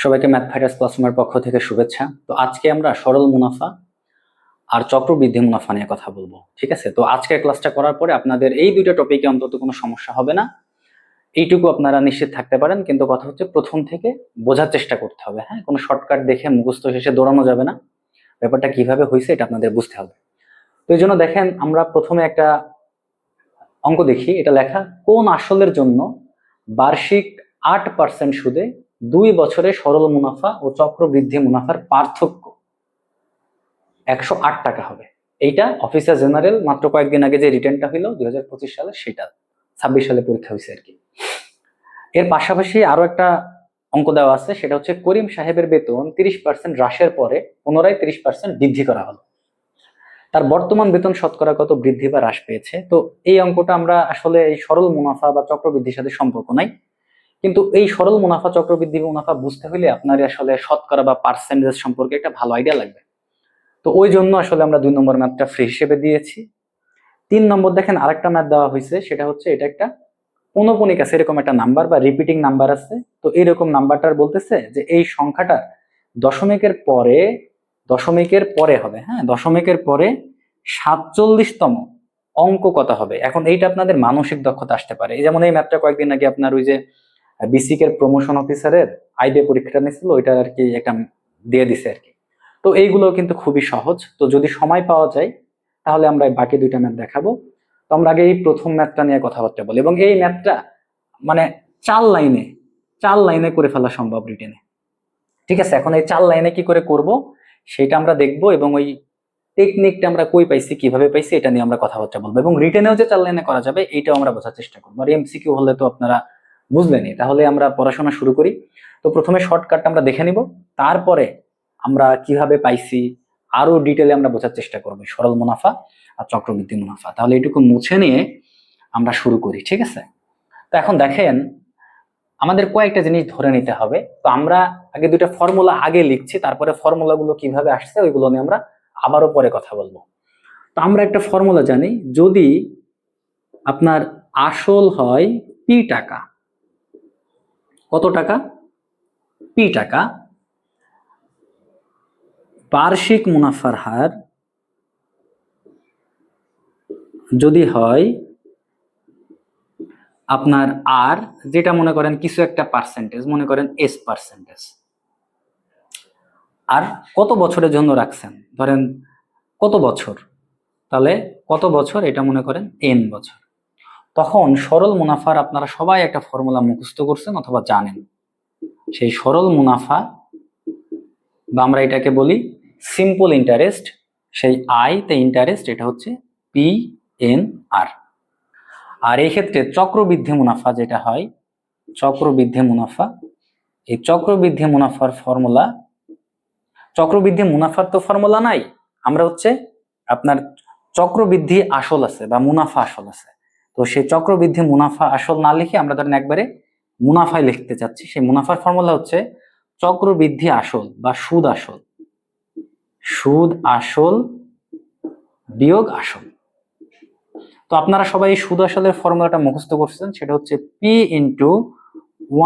সবাইকে math fighters ক্লাসরুমের পক্ষ থেকে শুভেচ্ছা। তো আজকে আমরা সরল মুনাফা আর চক্রবৃদ্ধি মুনাফা নিয়ে কথা বলবো, ঠিক আছে? তো আজকের ক্লাসটা করার পরে আপনাদের এই দুইটা টপিকে অন্তত কোনো সমস্যা হবে না, এইটুকু আপনারা নিশ্চিত থাকতে পারেন। কিন্তু কথা হচ্ছে প্রথম থেকে বোঝার চেষ্টা করতে হবে, হ্যাঁ? কোনো শর্টকাট দেখে মুখস্থ শেষে দৌড়ানো যাবে না, ব্যাপারটা কিভাবে হয়েছে এটা আপনাদের বুঝতে হবে। তো এই জন্য দেখেন, আমরা প্রথমে একটা অঙ্ক দেখি। এটা লেখা, কোন আসলের জন্য বার্ষিক 8% সুদে 2 বছরে সরল মুনাফা ও চক্রবৃদ্ধি মুনাফার পার্থক্য 108 টাকা হবে। এইটা অফিসার জেনারেল মাত্র কয়েকদিন আগে যে রিটার্নটা হইলো 2025 সালে, সেটা 26 সালে পরীক্ষা হয়েছে আর কি। এর পাশাপাশি আরো একটা অঙ্ক দেওয়া আছে, সেটা হচ্ছে করিম সাহেবের বেতন 30% হ্রাসের পরে পুনরায় 30% বৃদ্ধি করা হলো। তার বর্তমান বেতন শতকরা কত বৃদ্ধি বা হ্রাস পেয়েছে? তো এই অঙ্কটা আমরা আসলে এই সরল মুনাফা বা চক্রবৃদ্ধির সাথে সম্পর্ক নাই, কিন্তু এই সরল মুনাফা চক্রবৃদ্ধি মুনাফা বুঝতে হলে আপনার আসলে শতকরা বা পার্সেন্টেজ সম্পর্কে একটা ভালো আইডিয়া লাগবে। তো ওই জন্য আসলে আমরা 2 নম্বর ম্যাথটা ফ্রি হিসেবে দিয়েছি। 3 নম্বর দেখেন আরেকটা ম্যাথ দেওয়া হয়েছে, সেটা হচ্ছে এটা একটা পৌনঃপুনিক আছে, এরকম একটা নাম্বার বা রিপিটিং নাম্বার আছে। তো এইরকম নাম্বারটার বলতেছে যে এই সংখ্যাটা দশমিকের পরে হবে, হ্যাঁ, দশমিকের পরে 47তম অঙ্ক কত হবে। এখন এইটা আপনাদের মানসিক দক্ষতা আসতে পারে। এই যেমন এই ম্যাথটা কয়েকদিন আগে আপনার ওই যে বিসিক এর প্রমোশন অফিসারের আইবিএ পরীক্ষাটা নিয়েছিল, ওইটা আর কি একটা দিয়ে দিছে আর কি। তো এইগুলো কিন্তু খুবই সহজ। তো যদি সময় পাওয়া যায় তাহলে আমরা বাকি দুইটা ম্যাথ দেখাবো। তো আমরা আগে এই প্রথম ম্যাথটা নিয়ে কথাবার্তা বলি, এবং এই ম্যাথটা মানে 4 লাইনে করে ফেলা সম্ভব রিটেনে, ঠিক আছে? এখন এই 4 লাইনে কি করে করব সেটা আমরা দেখবো, এবং ওই টেকনিকটা আমরা কই পাইছি, কিভাবে পাইছি, এটা নিয়ে আমরা কথাবার্তা বলবো। এবং রিটেনেও যে 4 লাইনে করা যাবে এইটাও আমরা বোঝার চেষ্টা করবো। আর এমসিকিউ হলে তো আপনারা বুঝলেনই। তাহলে আমরা পড়াশোনা শুরু করি। তো প্রথমে শর্টকাটটা আমরা দেখে নিব, তারপরে আমরা কিভাবে পাইছি আরো ডিটেলে আমরা বোঝার চেষ্টা করবো সরল মুনাফা আর চক্রবৃদ্ধি মুনাফা। তাহলে এটুকু মুছে নিয়ে আমরা শুরু করি, ঠিক আছে? তো এখন দেখেন, আমাদের কয়েকটা জিনিস ধরে নিতে হবে। তো আমরা আগে দুইটা ফর্মুলা আগে লিখছি, তারপরে ফর্মুলাগুলো কিভাবে আসছে ওইগুলো নিয়ে আমরা আবারও পরে কথা বলবো। তো আমরা একটা ফর্মুলা জানি, যদি আপনার আসল হয় পি টাকা, কত টাকা? পি টাকা, বার্ষিক মুনাফার হার যদি হয় আপনার আর, যেটা মনে করেন কিছু একটা পার্সেন্টেজ, মনে করেন S%, আর কত বছরের জন্য রাখছেন, ধরেন কত বছর, তাহলে কত বছর এটা মনে করেন N বছর। তখন সরল মুনাফার আপনারা সবাই একটা ফর্মুলা মুখস্থ করছেন অথবা জানেন। সেই সরল মুনাফা বা আমরা এটাকে বলি সিম্পল ইন্টারেস্ট, সেই আই তে ইন্টারেস্ট, এটা হচ্ছে PNR। আর এই ক্ষেত্রে চক্রবৃদ্ধি মুনাফা যেটা হয়, চক্রবৃদ্ধি মুনাফা, এই চক্রবৃদ্ধি মুনাফার ফর্মুলা, চক্রবৃদ্ধি মুনাফার তো ফর্মুলা নাই, আমরা হচ্ছে আপনার চক্রবৃদ্ধি আসল আছে বা মুনাফা আসল আছে। তো সেই চক্রবৃদ্ধি মুনাফা আসল না লিখে আমরা ধরেন একবারে মুনাফায় লিখতে চাচ্ছি। সেই মুনাফার ফর্মুলা হচ্ছে চক্রবৃদ্ধি আসল বা সুদ আসল, সুদ আসল বিয়োগ আসল। তো আপনারা সবাই এই সুদ আসলের ফর্মুলাটা মুখস্থ করছেন, সেটা হচ্ছে P ইন্টু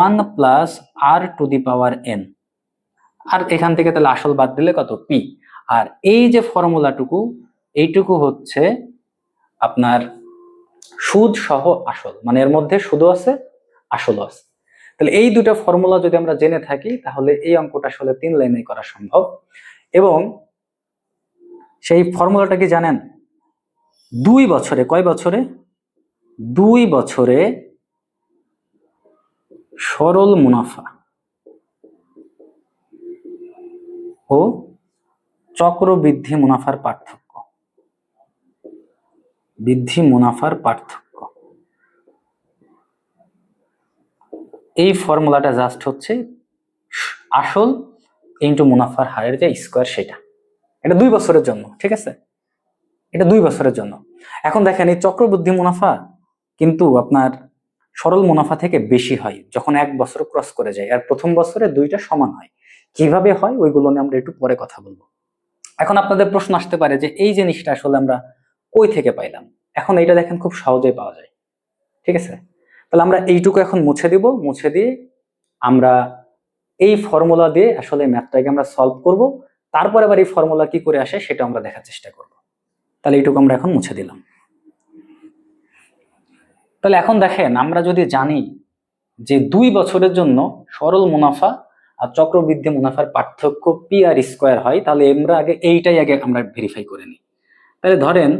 1 প্লাস R⁴N। আর এখান থেকে তাহলে আসল বাদ দিলে কত? P। আর এই যে ফর্মুলাটুকু, এইটুকু হচ্ছে আপনার সুদ সহ আসল, মানে এর মধ্যে সুদও আছে আসলও আছে। তাহলে এই দুটো ফর্মুলা যদি আমরা জেনে থাকি তাহলে এই অঙ্কটা আসলে 3 লাইনে করা সম্ভব। এবং সেই ফর্মুলাটা কি জানেন? 2 বছরে, কয় বছরে? 2 বছরে সরল মুনাফা ও চক্রবৃদ্ধি মুনাফার পার্থক্য, বৃদ্ধি মুনাফার পার্থক্য। এই ফর্মুলাটা জাস্ট হচ্ছে আসল ইন্টু মুনাফার হারের যে স্কোয়ার, সেটা। এটা 2 বছরের জন্য, ঠিক আছে? এটা 2 বছরের জন্য। এখন দেখেন, এই চক্রবৃদ্ধি মুনাফা কিন্তু আপনার সরল মুনাফা থেকে বেশি হয় যখন 1 বছর ক্রস করে যায়, আর প্রথম বছরে দুইটা সমান হয়। কিভাবে হয় ওইগুলো নিয়ে আমরা একটু পরে কথা বলবো। এখন আপনাদের প্রশ্ন আসতে পারে যে এই জিনিসটা আসলে আমরা কই থেকে পাইলাম? এখন এইটা দেখেন খুব সহজেই পাওয়া যায়, ঠিক আছে? তাহলে আমরা এইটুকু এখন মুছে দিব, মুছে দিয়ে আমরা এই ফর্মুলা দিয়ে আসলে ম্যাথটাকে আমরা সলভ করব, তারপরে আবার এই ফর্মুলা কি করে আসে সেটা আমরা দেখার চেষ্টা করব। তাহলে এইটুকু আমরা এখন মুছে দিলাম। তাহলে এখন দেখেন, আমরা যদি জানি যে 2 বছরের জন্য সরল মুনাফা আর চক্রবৃদ্ধি মুনাফার পার্থক্য পি আর স্কোয়ার হয়, তাহলে আমরা এইটাই আগে আমরা ভেরিফাই করে নিই। তাহলে ধরেন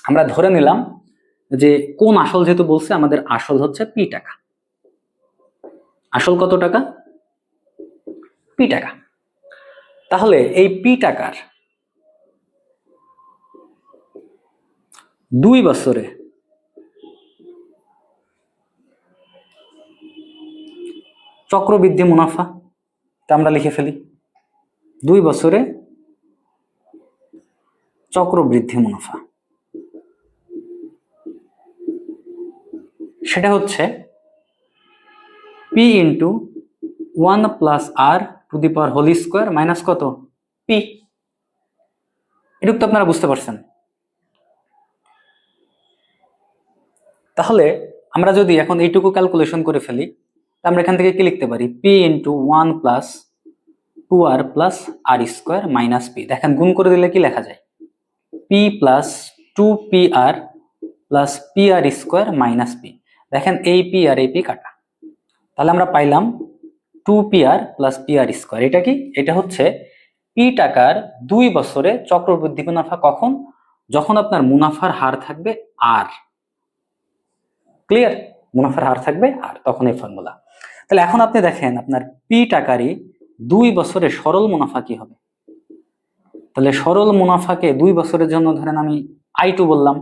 আমরা ধরে নিলাম যে কোন আসল, যেহেতু বলছে আমাদের আসল হচ্ছে পি টাকা। আসল কত টাকা? পি টাকা। তাহলে এই পি টাকার 2 বছরে চক্রবৃদ্ধি মুনাফা, তা আমরা লিখে ফেলি 2 বছরে চক্রবৃদ্ধি মুনাফা, সেটা হচ্ছে P into 1 plus R to the power whole square minus কত? পি। এটুকু তো আপনারা বুঝতে পারছেন। তাহলে আমরা যদি এখন এইটুকু ক্যালকুলেশন করে ফেলি, আমরা এখান থেকে কি লিখতে পারি? P into 1 plus 2r plus r square minus p. দেখেন গুণ করে দিলে কি লেখা যায়? P plus 2pr plus p আর স্কোয়ার মাইনাস পি। দেখেন এই পি আর এই পি কাটা, তাহলে আমরা পাইলাম 2pr প্লাস পি আর স্কোয়ার। এটা কি? এটা হচ্ছে পি টাকার 2 বছরে চক্রবৃদ্ধি মুনাফা। কখন? যখন আপনার মুনাফার হার থাকবে আর। ক্লিয়ার? মুনাফার হার থাকবে আর, তখন এই ফর্মুলা। তাহলে এখন আপনি দেখেন আপনার পি টাকারই 2 বছরে সরল মুনাফা কি হবে? তাহলে সরল মুনাফাকে 2 বছরের জন্য ধরেন আমি I2 বললাম,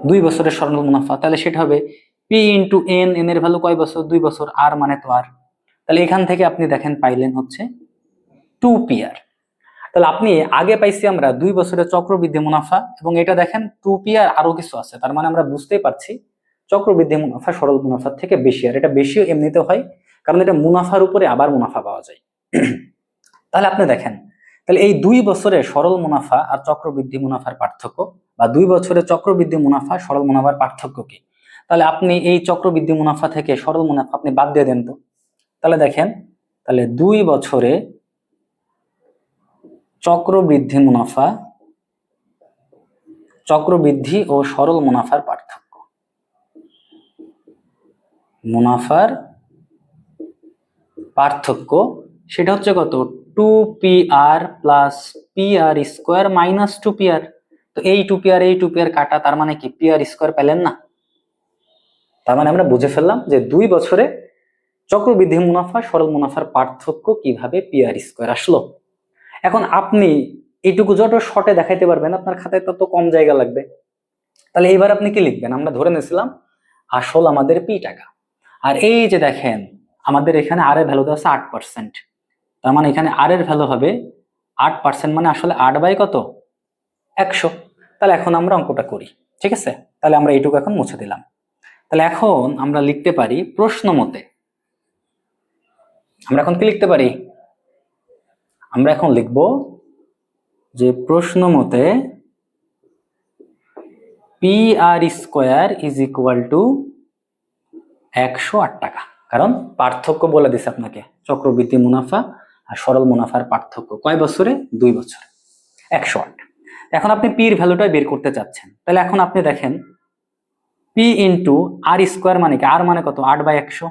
2 বছরের সরল মুনাফা। তাহলে সেটা হবে পি ইন্টু এন। এন এর ভ্যালু কয় বছর? 2 বছর। আর মানে তো আর। তাহলে এখান থেকে আপনি দেখেন পাইলেন হচ্ছে 2pr। তাহলে আপনি আগে পাইছি আমরা 2 বছরের চক্রবৃদ্ধি মুনাফা, এবং এটা দেখেন 2pr আরো কিছু আছে। তার মানে আমরা বুঝতেই পারছি চক্রবৃদ্ধি মুনাফা সরল মুনাফার থেকে বেশি। আর এটা বেশিও এমনিতে হয়, কারণ এটা মুনাফার উপরে আবার মুনাফা পাওয়া যায়। তাহলে আপনি দেখেন, তাহলে এই 2 বছরে সরল মুনাফা আর চক্রবৃদ্ধি মুনাফার পার্থক্য, বা 2 বছরে চক্রবৃদ্ধি মুনাফা সরল মুনাফার পার্থক্য কি? তাহলে আপনি এই চক্রবৃদ্ধি মুনাফা থেকে সরল মুনাফা আপনি বাদ দিয়ে দেন তো। তাহলে দেখেন, তাহলে 2 বছরে চক্রবৃদ্ধি মুনাফা, চক্রবৃদ্ধি ও সরল মুনাফার পার্থক্য, মুনাফার পার্থক্য সেটা হচ্ছে কত? 2pr প্লাস পি আর স্কোয়ার মাইনাস 2pr। তো এই 2pr এই 2pr কাটা, তার মানে কি পি আর স্কোয়ার পেলেন না? তার মানে আমরা বুঝে ফেললাম যে 2 বছরে চক্রবৃদ্ধি মুনাফা সরল মুনাফার পার্থক্য কিভাবে পি আর স্কোয়ার আসলো। এখন আপনি এইটুকু যত শর্টে দেখাইতে পারবেন, আপনার খাতায় তত কম জায়গা লাগবে। তাহলে এইবার আপনি কি লিখবেন? আমরা ধরে নিয়েছিলাম আসল আমাদের পি টাকা, আর এই যে দেখেন আমাদের এখানে আর এর ভ্যালু আছে 8%। তার মানে এখানে আর এর ভ্যালু হবে 8%, মানে আসলে 8 বাই কত? 100। তাহলে এখন আমরা অঙ্কটা করি, ঠিক আছে? তাহলে আমরা এইটুকু এখন মুছে দিলাম। তাহলে এখন আমরা লিখতে পারি প্রশ্ন মতে, আমরা এখন কি লিখতে পারি? আমরা এখন লিখব যে প্রশ্ন মতে P R square is equal to 108 টাকা। কারণ পার্থক্য বলে দিছে আপনাকে, চক্রবৃদ্ধি মুনাফা আর সরল মুনাফার পার্থক্য কয় বছরে? 2 বছরে, 108। এখন আপনি পির ভ্যালুটা বের করতে চাচ্ছেন। তাহলে এখন আপনি দেখেন পি ইন্টু আর স্কোয়ার মানে কি? আর মানে কত? 8 by 100।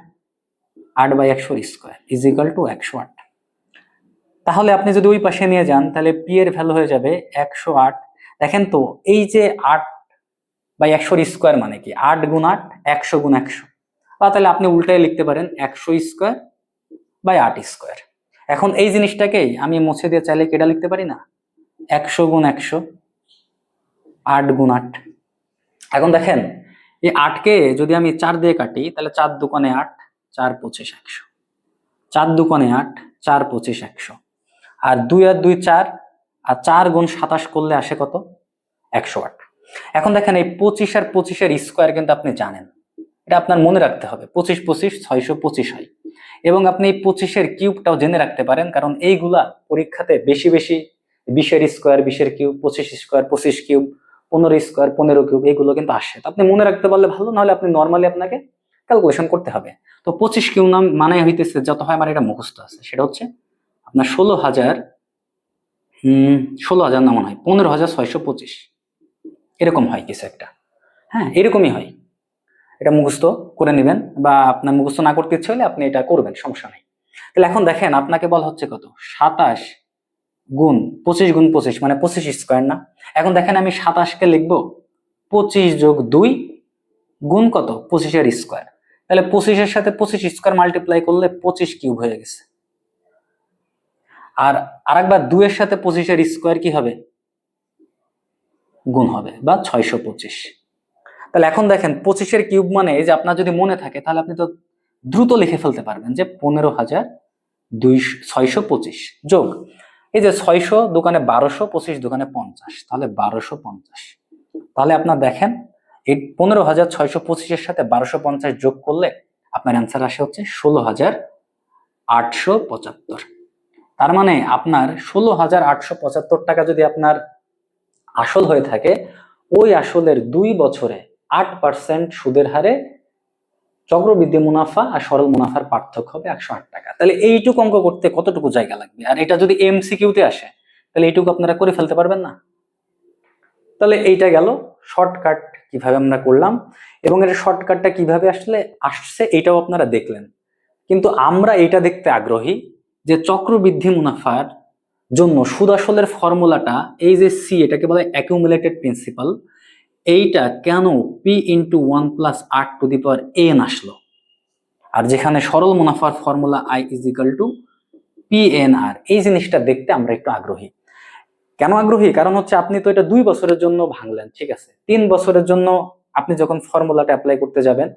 8 by 100 square is equal to 108। তাহলে আপনি যদি ওই পাশে নিয়ে যান, তাহলে পি এর ভ্যালু হয়ে যাবে 108। দেখেন তো এই যে 8 বাই 100 স্কোয়ার মানে কি? 8 গুণ 8, 100 গুণ 100। বা তাহলে আপনি উল্টায় লিখতে পারেন 100 স্কোয়ার বাই 8 স্কোয়ার। এখন এই জিনিসটাকেই আমি মুছে দিয়ে চাইলে কেটা লিখতে পারি না? 100 গুণ 100, 8 গুণ 8। এখন দেখেন এই 8কে যদি আমি 4 দিয়ে কাটি, তাহলে 4 দুকোণে 8, 4 25 100। 4 দুকোণে 8, 4 25 100। আর 2 আর 2 4, আর 4 গুণ 27 করলে আসে কত? 108। এখন দেখেন এই 25 আর 25 এর স্কোয়ার কিন্তু আপনি জানেন, এটা আপনার মনে রাখতে হবে। 25 25 625 হয়। এবং আপনি এই 25 এর কিউবটাও জেনে রাখতে পারেন, কারণ এইগুলা পরীক্ষাতে বেশি বেশি 20 এর স্কোয়ার 20 এর cube, 25 square 25 cube, 15 square 15 cube, এইগুলো কিন্তু আসে। তো আপনি মনে রাখতে পারলে ভালো, নাহলে আপনি নর্মালি আপনাকে ক্যালকুলেশন করতে হবে। তো 25 কিউ নাম মানে হইতেছে, যত হয় আমার এটা মুখস্থ আছে, সেটা হচ্ছে আপনার 16,000 না মনে হয় 15,625, এরকম হয় কিছু একটা। হ্যাঁ, এরকমই হয়। এটা মুখস্থ করে নেবেন, বা আপনার মুখস্থ না করতে ইচ্ছে হলে আপনি এটা করবেন, সমস্যা নাই। তাহলে এখন দেখেন আপনাকে বলা হচ্ছে কত, 27 গুণ 25 গুণ 25 মানে 25 স্কোয়ার না। এখন দেখেন আমি 27কে লিখবো 25 যোগ 2 গুণ কত, 25-এর স্কোয়ার। তাহলে 25-এর সাথে 25 স্কোয়ার মাল্টিপ্লাই করলে 25 কিউব হয়ে গেছে। আর আরেকবার 2-এর সাথে 25-এর স্কোয়ার কি হবে, গুণ হবে, বা 625। তাহলে এখন দেখেন 25-এর কিউব মানে, এই যে আপনার যদি মনে থাকে তাহলে আপনি তো দ্রুত লিখে ফেলতে পারবেন যে 15,625 যোগ এই যে 600 দোকানে 1200, 25 দোকানে 50, তাহলে 1250। তাহলে আপনার দেখেন এই 15,625-এর সাথে 1250 যোগ করলে আপনার অ্যান্সার আসে হচ্ছে 16,875। তার মানে আপনার 16,875 টাকা যদি আপনার আসল হয়ে থাকে, ওই আসলের 2 বছরে 8% সুদের হারে চক্রবৃদ্ধি মুনাফা আর সরল মুনাফার পার্থক্য হবে 108 টাকা। তাহলে এইটুকু অঙ্ক করতে কতটুকু জায়গা লাগবে? আর এটা যদি এমসিকিউতে আসে তাহলে এইটুকু আপনারা করে ফেলতে পারবেন না? তাহলে এইটা গেল শর্টকাট কিভাবে আমরা করলাম, এবং এর শর্টকাটটা কিভাবে আসছে এটাও আপনারা দেখলেন। কিন্তু আমরা এটা দেখতে আগ্রহী যে চক্রবৃদ্ধি মুনাফার জন্য সুদ আসলের ফর্মুলাটা, এই যে সি, এটাকে বলে অ্যাকুমুলেটেড প্রিন্সিপাল, এইটা কেন পি ইন্টু 1+r⁴n আসলো, আর যেখানে সরল মুনাফার formula I is equal two PNR, এই জিনিসটা দেখতে আমরা একটু আগ্রহী। কেন আগ্রহী? কারণ হচ্ছে আপনি তো এটা 2 বছরের জন্য ভাঙলেন, ঠিক আছে, 3 বছরের জন্য আপনি যখন ফর্মুলাটা অ্যাপ্লাই করতে যাবেন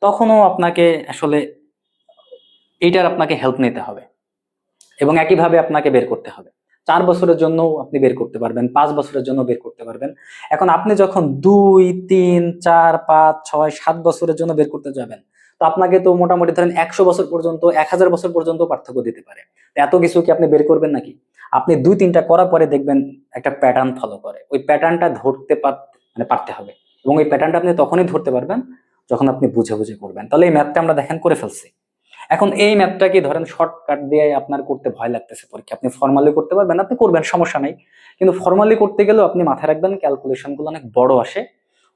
তখনও আপনাকে আসলে এইটার আপনাকে হেল্প নিতে হবে, এবং একইভাবে আপনাকে বের করতে হবে। 4 বছরের জন্য আপনি বের করতে পারবেন, 5 বছরের জন্য বের করতে পারবেন। এখন আপনি যখন 2, 3, 4, 5, 6, 7 বছরের জন্য বের করতে যাবেন, তো আপনাকে তো মোটামুটি ধরেন 100 বছর পর্যন্ত, 1000 বছর পর্যন্ত পার্থক্য দিতে পারে। এত কিছু কি আপনি বের করবেন নাকি? আপনি 2-3টা করার পরে দেখবেন একটা প্যাটার্ন ফলো করে, ওই প্যাটার্নটা ধরতে পারতে হবে, এবং ওই প্যাটার্নটা আপনি তখনই ধরতে পারবেন যখন আপনি বুঝে বুঝে করবেন। তাহলে এই ম্যাথটা আমরা দেখেন করে ফেলছি। এখন এই ম্যাপটা কি ধরেন শর্টকাট দিয়ে আপনার করতে ভয় লাগতেছে পরীক্ষা, আপনি ফর্মালি করতে পারবেন, আপনি করবেন, সমস্যা নাই। কিন্তু ফর্মালি করতে গেলেও আপনি মাথায় রাখবেন ক্যালকুলেশন গুলো অনেক বড় আসে,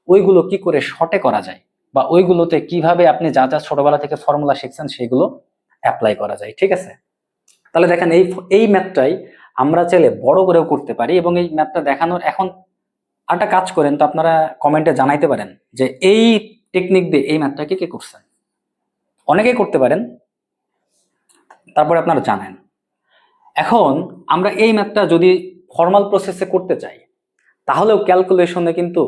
ওইগুলো কি করে শর্টে করা যায়, বা ওইগুলোতে কিভাবে আপনি যা যা ছোটবেলা থেকে ফর্মুলা শিখছেন সেগুলো অ্যাপ্লাই করা যায়, ঠিক আছে। তাহলে দেখেন এই ম্যাথটাই আমরা চাইলে বড় করেও করতে পারি, এবং এই ম্যাথটা দেখানোর এখন একটা কাজ করেন তো, আপনারা কমেন্টে জানাইতে পারেন যে এই টেকনিক দিয়ে এই ম্যাথটা কে করছেন। অনেকেই করতে পারেন, তারপরে আপনারা জানেন। এখন আমরা এই ম্যাথটা যদি ফর্মাল প্রসেসে করতে চাই, তাহলেও ক্যালকুলেশনে কিন্তু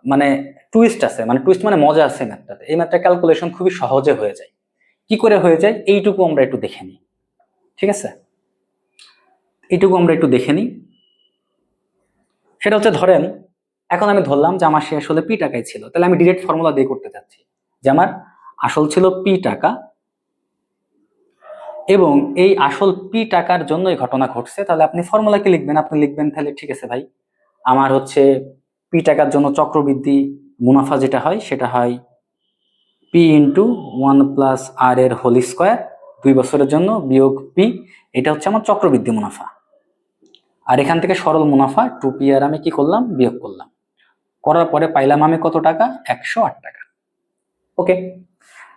মানে টুইস্ট আছে, মানে টুইস্ট মানে মজা আছে ম্যাথটাতে। এই ম্যাথটা ক্যালকুলেশন খুবই সহজে হয়ে যায়। কি করে হয়ে যায় এইটুকু আমরা একটু দেখে নিই, ঠিক আছে। এইটুকু আমরা একটু দেখে নিই। সেটা হচ্ছে, ধরেন এখন আমি ধরলাম যে আমার সে আসলে পি টাকায় ছিল, তাহলে আমি ডিরেক্ট ফর্মুলা দিয়ে করতে চাচ্ছি যে আমার আসল ছিল পি টাকা, এবং এই আসল পি টাকার জন্য এই ঘটনা ঘটছে। তাহলে আপনি ফর্মুলা কি লিখবেন? আপনি লিখবেন তাহলে, ঠিক আছে ভাই, আমার হচ্ছে পি টাকার জন্য চক্রবৃদ্ধি মুনাফা যেটা হয় সেটা হয় পি ইন্টু 1+r এর হোল স্কোয়ার 2 বছরের জন্য বিয়োগ পি, এটা হচ্ছে আমার চক্রবৃদ্ধি মুনাফা। আর এখান থেকে সরল মুনাফা 2p আর আমি কি করলাম, বিয়োগ করলাম, করার পরে পাইলাম আমি কত টাকা, 108 টাকা। ওকে,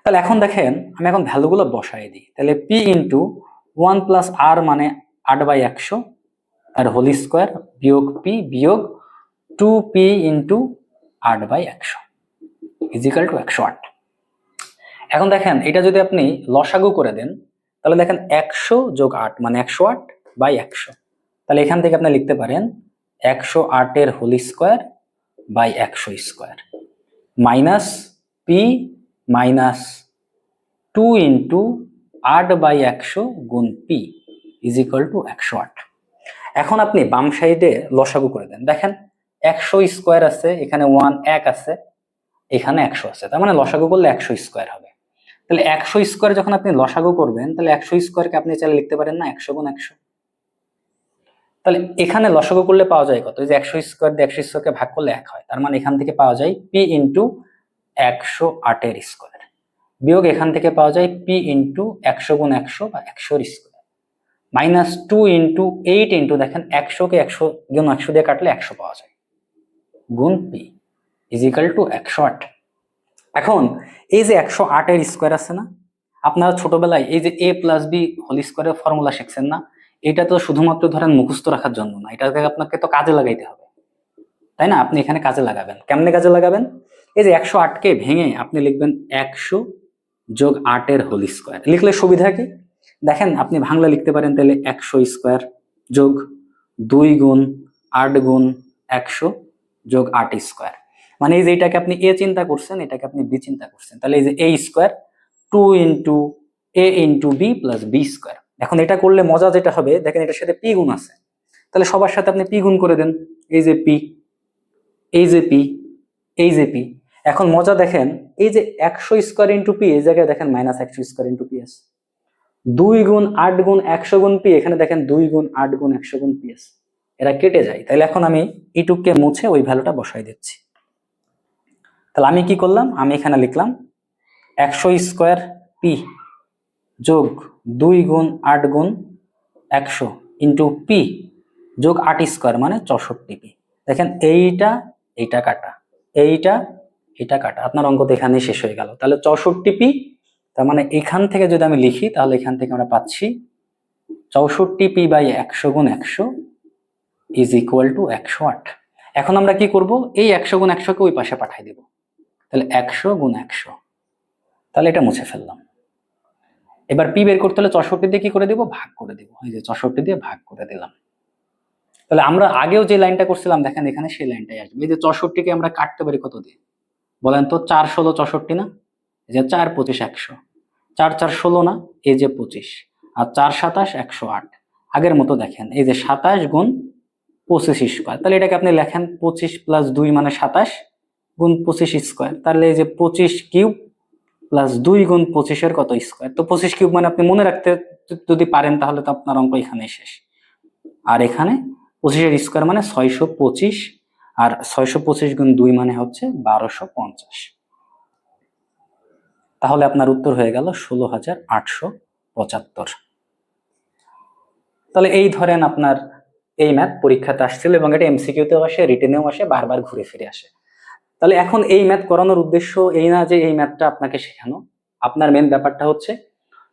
তাহলে এখন দেখেন আমি এখন ভ্যালুগুলো বসাই দিই। তাহলে পি ইন্টু 1+r মানে 8/100 আর হোল স্কোয়ার বিয়োগ পি বিয়োগ 2p ইন্টু 8/100 ইজিক্যাল টু 108। এখন দেখেন এটা যদি আপনি লসাগু করে দেন, তাহলে দেখেন 100 যোগ 8 মানে 108/100। তাহলে এখান থেকে আপনি লিখতে পারেন 108 এর whole square by 100 square minus P minus 2 into 8/100 গুণ পি ইজিক্যাল টু 108। এখন আপনি বাম সাইডে লসাগু করে দেন, দেখেন 100 স্কোয়ার আছে, এখানে 1 আছে, এখানে 100 আছে, তার মানে লসাগু করলে 100 স্কোয়ার হবে। তাহলে 100 স্কোয়ার যখন আপনি লসাগু করবেন, তাহলে 100 স্কোয়ারকে আপনি চাইলে লিখতে পারেন না 100 গুণ 100। তাহলে এখানে লসাগু করলে পাওয়া যায় কত, যে 100 স্কোয়ার দিয়ে 100 স্কোয়ারকে ভাগ করলে 1 হয়, তার মানে এখান থেকে পাওয়া যায় পি ইন্টু 108 এর স্কোয়ার। বিয়োগ এখান থেকে পাওয়া যায় পি ইন্টু 100 গুণ 100 বা 100 স্কোয়ার মাইনাস 2 ইন্টু 8 ইন্টু দেখেন 100 কে 100 গুণ 100 দিয়ে কাটলে 100 পাওয়া যায় গুণ পি ইজ ইকাল টু 108। এখন এই যে 108 এর স্কোয়ার আছে না, আপনারা ছোটবেলায় এই যে এ প্লাস বি হোল স্কোয়ারের ফর্মুলা শিখছেন না, এটা তো শুধুমাত্র ধরেন মুখস্থ রাখার জন্য না, এটাকে আপনাকে তো কাজে লাগাইতে হবে, তাই না? আপনি এখানে কাজে লাগাবেন, কেমনে কাজে লাগাবেন? এই যে 108 কে ভেঙে আপনি লিখবেন 100 যোগ 8 এর হোল স্কোয়ার। লিখলে সুবিধা কি দেখেন, আপনি বাংলা লিখতে পারেন তাহলে 100 স্কোয়ার যোগ 2 গুণ 8 গুণ 100 যোগ 8 স্কোয়ার। মানে এই যে এটাকে আপনি এ চিন্তা করছেন, এটাকে আপনি বি চিন্তা করছেন, তাহলে এই যে a square 2 into a into b plus b square. এখন এটা করলে মজা যেটা হবে দেখেন, এটার সাথে পি গুণ আছে, তাহলে সবার সাথে আপনি পি গুণ করে দেন, এই যে পি, এই যে পি, এই যে পি। এখন মজা দেখেন, এই যে 100 স্কোয়ার ইন্টু পি, এই জায়গায় দেখেন মাইনাস 100 স্কোয়ার ইন্টু পি আছে। 2 গুণ 8 গুণ 100 গুণ পি, এখানে দেখেন 2 গুণ 8 গুণ 100 গুণ পি আছে, এরা কেটে যায়। তাহলে এখন আমি ইটুককে মুছে ওই ভ্যালুটা বসাই দিচ্ছি। তাহলে আমি কি করলাম, আমি এখানে লিখলাম 100 স্কোয়ার পি যোগ 2 গুণ 8 গুণ 100 ইন্টু পি যোগ 8 স্কোয়ার মানে 64 পি। দেখেন এইটা এইটা কাটা, এইটা এটা কাটা, আপনার অঙ্ক তো এখানেই শেষ হয়ে গেল। তাহলে 64 পি, তার মানে এখান থেকে যদি আমি লিখি তাহলে এখান থেকে আমরা পাচ্ছি 64 পি বাই 100 গুণ 100 ইজ ইকুয়াল টু 108। এখন আমরা কি করব, এই 100 গুণ 100 কে ওই পাশে পাঠিয়ে দেব, তাহলে 100 গুণ 100, তাহলে এটা মুছে ফেললাম। এবার পি বের করতে হলে 64 দিয়ে কি করে দেব, ভাগ করে দেব, এই যে 64 দিয়ে ভাগ করে দিলাম। তাহলে আমরা আগেও যে লাইনটা করছিলাম দেখেন এখানে সেই লাইনটাই আসবে। এই যে 64 কে আমরা কাটতে পারি কত দিয়ে বলেন তো, 4 16 64 না, এই যে 4 25 100, 4 4 16 না, এই যে 25, আর 4 27 108। আগের মতো দেখেন এই যে 27 গুণ 25 স্কোয়ার, তাহলে এটাকে আপনি লেখেন 25 প্লাস 2 মানে 27 গুণ 25 স্কোয়ার, তাহলে এই যে 25 কিউব প্লাস 2 গুণ 25 এর কত স্কোয়ার। তো 25 কিউব মানে আপনি মনে রাখতে যদি পারেন তাহলে তো আপনার অঙ্ক এখানেই শেষ। আর এখানে 25 এর স্কোয়ার মানে 625, আর 625 গুণ 2 মানে হচ্ছে 1250। তাহলে আপনার উত্তর হয়ে গেল 16,875। তাহলে এই ধরেন আপনার এই ম্যাথ পরীক্ষাতে আসছিল এবং এটা এমসিকিউতেও আসে, রিটেনেও আসে, বারবার ঘুরে ফিরে আসে। তাহলে এখন এই ম্যাথ করানোর উদ্দেশ্য এই না যে এই ম্যাথটা আপনাকে শেখানো, আপনার মেন ব্যাপারটা হচ্ছে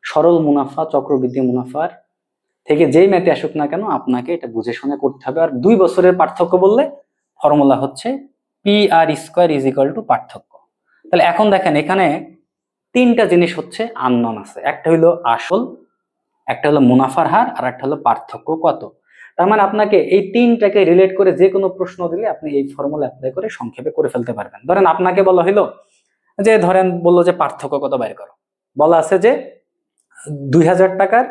সরল মুনাফা চক্রবৃদ্ধি মুনাফার থেকে যেই ম্যাথে আসুক না কেন আপনাকে এটা বুঝে শুনে করতে হবে। আর 2 বছরের পার্থক্য বললে ফর্মুলা হচ্ছে P R square is equal to পার্থক্য। তাহলে এখন দেখেন এখানে 3টা জিনিস হচ্ছে আননোন আছে, একটা হলো আসল, একটা হলো মুনাফার হার, আর একটা হলো পার্থক্য কত। তার মানে আপনাকে এই 3টাকে রিলেট করে যে কোনো প্রশ্ন দিলে আপনি এই ফর্মুলা অ্যাপ্লাই করে সংক্ষেপে করে ফেলতে পারবেন। ধরেন আপনাকে বলা হলো যে, ধরেন বললো যে পার্থক্য কত বের করো, বলা আছে যে 2000 টাকার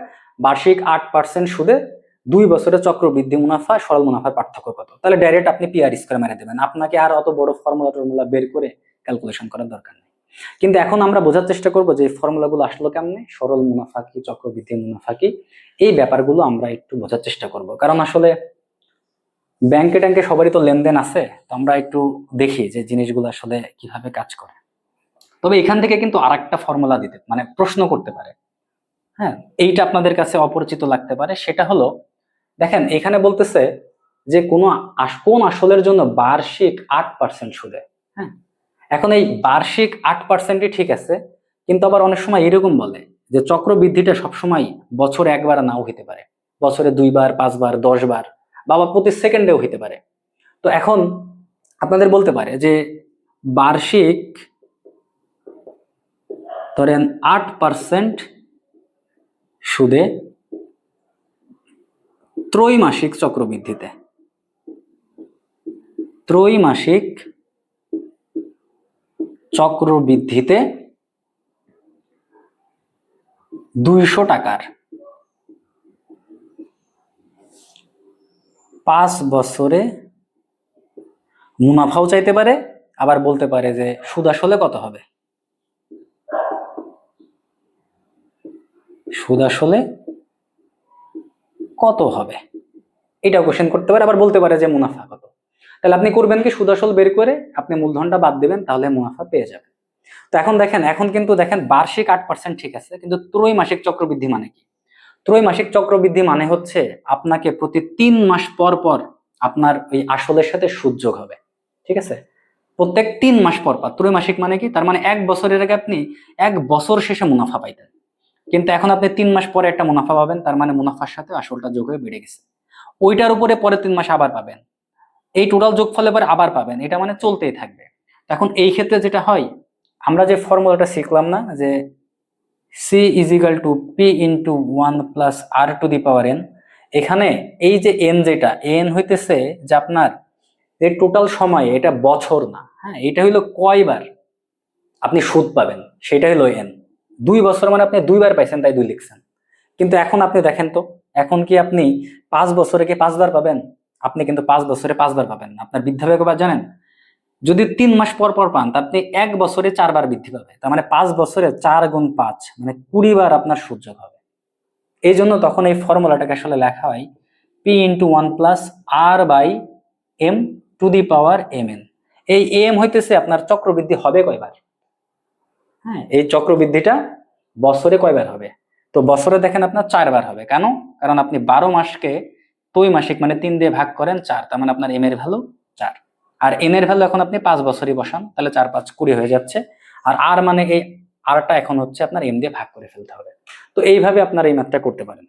বার্ষিক 8% সুদে 2 বছরের চক্রবৃদ্ধি মুনাফা সরল মুনাফার পার্থক্য কত। তাহলে ডাইরেক্ট আপনি পি আর স্কয়ার মেরে দেবেন, আপনাকে আর অত বড় ফর্মুলা বের করে ক্যালকুলেশন করার দরকার নেই। কিন্তু এখন আমরা বোঝার চেষ্টা করবো যে ফর্মুলাগুলো আসলো কেমনে, সরল মুনাফা কি, চক্রবৃদ্ধি মুনাফা কি, এই ব্যাপারগুলো আমরা একটু বোঝার চেষ্টা করব। কারণ আসলে ব্যাংকে ট্যাঙ্কে সবারই তো লেনদেন আছে, তো আমরা একটু দেখি যে জিনিসগুলো আসলে কিভাবে কাজ করে। তবে এখান থেকে কিন্তু আরেকটা ফর্মুলা দিতে মানে প্রশ্ন করতে পারে, হ্যাঁ, এইটা আপনাদের কাছে অপরিচিত লাগতে পারে। সেটা হলো দেখেন এখানে বলতেছে যে কোন আসলের জন্য বার্ষিক 8% সুদে, হ্যাঁ। এখন এই বার্ষিক 8%ই ঠিক আছে, কিন্তু আবার অনেক সময় এরকম বলে যে চক্রবৃদ্ধিটা সবসময় বছরে একবার নাও হইতে পারে, বছরে 2 বার 5 বার 10 বার বা প্রতি সেকেন্ডেও হইতে পারে। তো এখন আপনাদের বলতে পারে যে বার্ষিক ধরেন 8% সুদে ত্রৈমাসিক চক্রবৃদ্ধিতে, ত্রৈমাসিক চক্রবৃদ্ধিতে 200 টাকার 5 বছরে মুনাফাও চাইতে পারে, আবার বলতে পারে যে সুদ আসলে কত হবে, সুদ আসলে কত হবে এটাও কোশ্চেন করতে পারে, আবার বলতে পারে যে মুনাফা কত। তাহলে আপনি করবেন কি, সুদ আসল বের করে আপনি মূলধনটা বাদ দিবেন, তাহলে মুনাফা পেয়ে যাবেন। তো এখন দেখেন, এখন কিন্তু দেখেন বার্ষিক 8% ঠিক আছে, কিন্তু ত্রৈমাসিক চক্রবৃদ্ধি মানে কি? ত্রৈমাসিক চক্রবৃদ্ধি মানে হচ্ছে আপনাকে প্রতি 3 মাস পর পর আপনার ওই আসলের সাথে সুদ যোগ হবে, ঠিক আছে? প্রত্যেক 3 মাস পর পর। ত্রৈমাসিক মানে কি? তার মানে 1 বছরের আগে আপনি 1 বছর শেষে মুনাফা পাইতেন, কিন্তু এখন আপনি 3 মাস পরে একটা মুনাফা পাবেন, তার মানে মুনাফার সাথে আসলটা যোগ হয়ে বেড়ে গেছে। ওইটার উপরে পরে 3 মাস আবার পাবেন, এই টোটাল যোগফলে পরে আবার পাবেন, এটা মানে চলতেই থাকবে। এখন এই ক্ষেত্রে যেটা হয়, আমরা যে ফর্মুলাটা শিখলাম না, যে C is equal to P into 1 + r⁴ এখানে এই যে এন, যেটা এন হইতেছে যে আপনার যে টোটাল সময়, এটা বছর না, হ্যাঁ, এটা হইলো কয়বার আপনি সুদ পাবেন সেটা হলো এন। 2 বছর মানে আপনি 2 বার পাইছেন, তাই 2 লিখছেন। কিন্তু এখন আপনি দেখেন তো, এখন কি আপনি 5 বছরে কি 5 বার পাবেন? আপনি কিন্তু 5 বছরে 5 বার পাবেন না। আপনার বৃদ্ধি পাবে কবার জানেন? যদি 3 মাস পর পর পান, তা আপনি 1 বছরে 4 বার বৃদ্ধি পাবে। তার মানে 5 বছরে 4 × 5 মানে 20 বার আপনার সুদ যোগ হবে। এই জন্য তখন এই ফর্মুলাটাকে আসলে লেখা হয় পি ইন্টু 1 + r/m⁴mn। এই এম হইতেছে আপনার চক্রবৃদ্ধি হবে কয়বার। হ্যাঁ, এই চক্রবৃদ্ধিটা বছরে কয়বার হবে? তো বছরে দেখেন আপনার 4 বার হবে। কেন? কারণ আপনি 12 মাসকে ত্রৈমাসিক মানে 3 দিয়ে ভাগ করেন 4, তার মানে আপনার এম এর ভ্যালু 4। আর এন এর ভ্যালু এখন আপনি 5 বছরই বসান, তাহলে 4 × 5 = 20 হয়ে যাচ্ছে। আর আর মানে এই আরটা এখন হচ্ছে আপনার এম দিয়ে ভাগ করে ফেলতে হবে। তো এইভাবে আপনারা এই ম্যাথটা করতে পারেন।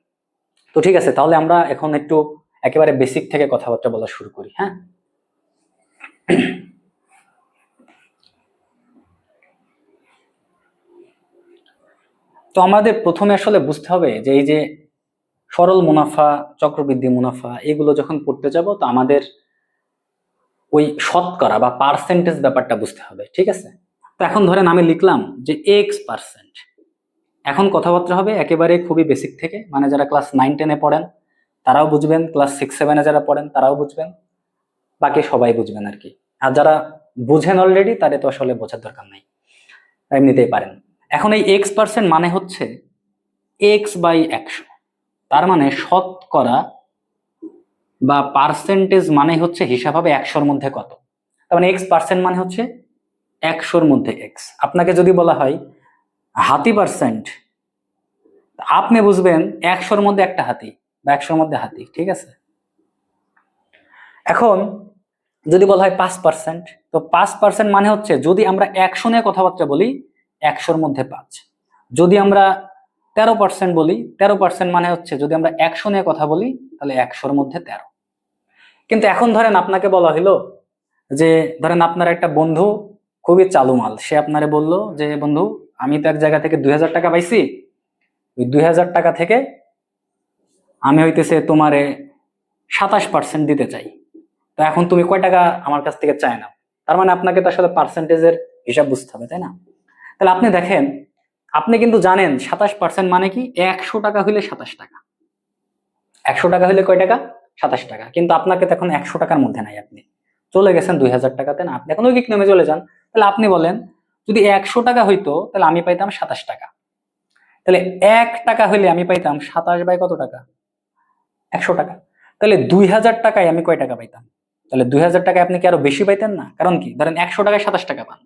তো ঠিক আছে, তাহলে আমরা এখন একটু একেবারে বেসিক থেকে কথাবার্তা বলা শুরু করি। হ্যাঁ, তো আমাদের প্রথমে আসলে বুঝতে হবে যে এই যে সরল মুনাফা, চক্রবৃদ্ধি মুনাফা, এগুলো যখন পড়তে যাব, তো আমাদের ওই শতকরা বা পার্সেন্টেজ ব্যাপারটা বুঝতে হবে, ঠিক আছে? তো এখন ধরেন আমি লিখলাম যে x%। এখন কথাবার্তা হবে একেবারে খুবই বেসিক থেকে, মানে যারা ক্লাস 9-10-এ পড়েন তারাও বুঝবেন, ক্লাস 6-7-এ যারা পড়েন তারাও বুঝবেন, বাকি সবাই বুঝবেন আর কি। আর যারা বুঝেন অলরেডি, তাদের তো আসলে বোঝার দরকার নাই, এমনিতেই পারেন। এখন এই x% মানে হচ্ছে x/100। তার মানে শতকরা বা পার্সেন্টেজ মানে হচ্ছে হিসাব হবে 100-র মধ্যে কত। তার মানে x% মানে হচ্ছে 100-র মধ্যে x। আপনাকে যদি বলা হয় হাতি পার্সেন্ট, আপনি বুঝবেন 100-র মধ্যে একটা হাতি বা 100-র মধ্যে হাতি, ঠিক আছে? এখন যদি বলা হয় 5%, তো 5% মানে হচ্ছে যদি আমরা 100 নিয়ে কথাবার্তা বলি, 100-র মধ্যে 5। যদি আমরা 13% বলি, 13% মানে হচ্ছে যদি আমরা 100 নিয়ে কথা বলি, তাহলে 100-র মধ্যে 13। কিন্তু এখন ধরেন আপনাকে বলা হলো যে, ধরেন আপনার একটা বন্ধু খুবই চালু মাল, সে আপনারে বলল যে বন্ধু, আমি তো এক জায়গা থেকে 2000 টাকা পাইছি, ওই 2000 টাকা থেকে আমি হইতেছে তোমারে 27% দিতে চাই। তো এখন তুমি কয় টাকা আমার কাছ থেকে চায় না? তার মানে আপনাকে তার সাথে পার্সেন্টেজের হিসাব বুঝতে হবে, তাই না? তাহলে আপনি দেখেন, আপনি কিন্তু জানেন 27% মানে কি, 100 টাকা হইলে 27 টাকা। 100 টাকা হইলে কয় টাকা? 27 টাকা। কিন্তু আপনাকে তো এখন 100 টাকার মধ্যে নাই, আপনি চলে গেছেন 2000 টাকাতে। না, আপনি এখন ঐকিক নিয়মে চলে যান। তাহলে আপনি বলেন, যদি 100 টাকা হইতো তাহলে আমি পাইতাম 27 টাকা। তাহলে 1 টাকা হইলে আমি পাইতাম 27 কত টাকা? 100 টাকা। তাহলে 2000 টাকায় আমি কয় টাকা পাইতাম? তাহলে 2000 টাকায় আপনি কি আরো বেশি পাইতেন না? কারণ কি, ধরেন 100 টাকায় 27 টাকা পান,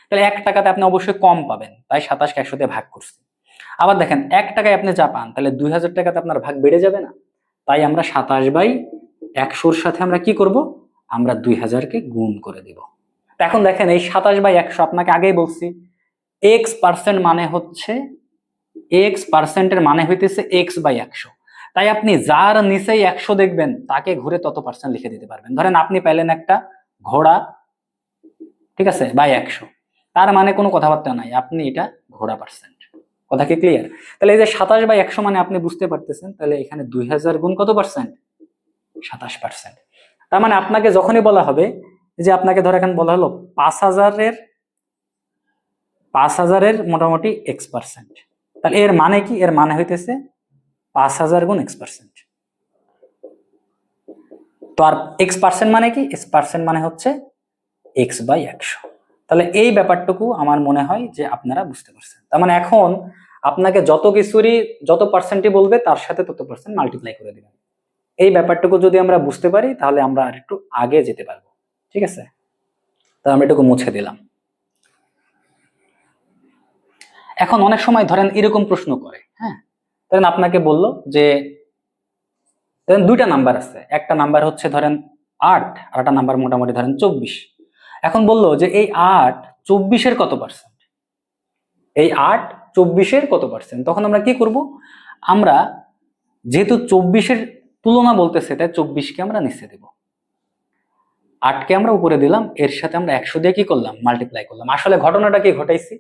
তাহলে 1 টাকাতে আপনি অবশ্যই কম পাবেন, তাই 27কে 100 দিয়ে ভাগ করছি। আবার দেখেন 1 টাকায় আপনি যা পান, তাহলে 2000 টাকাতে আপনার ভাগ বেড়ে যাবে না? তাই আমরা 27/100-র সাথে আমরা কি করব? আমরা 2000-কে গুণ করে দিব। এখন দেখেন এই 27/100, আপনাকে আগেই বলছি x% মানে হচ্ছে, x%-এর মানে হইতেছে x/100। তাই আপনি যার নিচেই 100 দেখবেন তাকে ঘুরে তত পার্সেন্ট লিখে দিতে পারবেন। ধরেন আপনি পাইলেন একটা ঘোড়া, ঠিক আছে, বাই 100, তার মানে কোনো কথাবার্তা নাই, আপনি এটা ঘোড়া পার্সেন্ট। কথা কি ক্লিয়ার? তাহলে এই যে 27/100 মানে আপনি বুঝতে পারতেছেন, তাহলে এখানে 2000 গুণ কত পার্সেন্ট? 27%। তার মানে আপনাকে যখনই বলা হবে যে, আপনাকে ধর এখন বলা হলো 5000-এর মোটামুটি x%, তাহলে এর মানে কি? এর মানে হইতেছে 5000 গুণ x%। তো আর x% মানে কি? x% মানে হচ্ছে x/100। তাহলে এই ব্যাপারটুকু আমার মনে হয় যে আপনারা বুঝতে পারছেন। তার মানে এখন আপনাকে যত কিছুরই যত পার্সেন্টই বলবে, তার সাথে তত পার্সেন্ট মাল্টিপ্লাই করে দিবেন। এই ব্যাপারটুকু যদি আমরা বুঝতে পারি, তাহলে আমরা আর একটু আগে যেতে পারবো, ঠিক আছে? তা আমরা এটুকু মুছে দিলাম। এখন অনেক সময় ধরেন এরকম প্রশ্ন করে, হ্যাঁ, ধরেন আপনাকে বললো যে ধরেন দুইটা নাম্বার আছে, একটা নাম্বার হচ্ছে ধরেন 8 আর একটা নাম্বার মোটামুটি ধরেন 24। এখন বললো যে এই 8 24-এর কত পার্সেন্ট, এই 8 24-এর কত পার্সেন্ট। তখন আমরা কি করব, আমরা যেহেতু 24-এর তুলনা বলতেছে তাই 24-কে আমরা নিচে দেব, 8-কে আমরা উপরে দিলাম, এর সাথে আমরা 100 দিয়ে কি করলাম, মাল্টিপ্লাই করলাম। আসলে ঘটনাটা কি ঘটাইছি,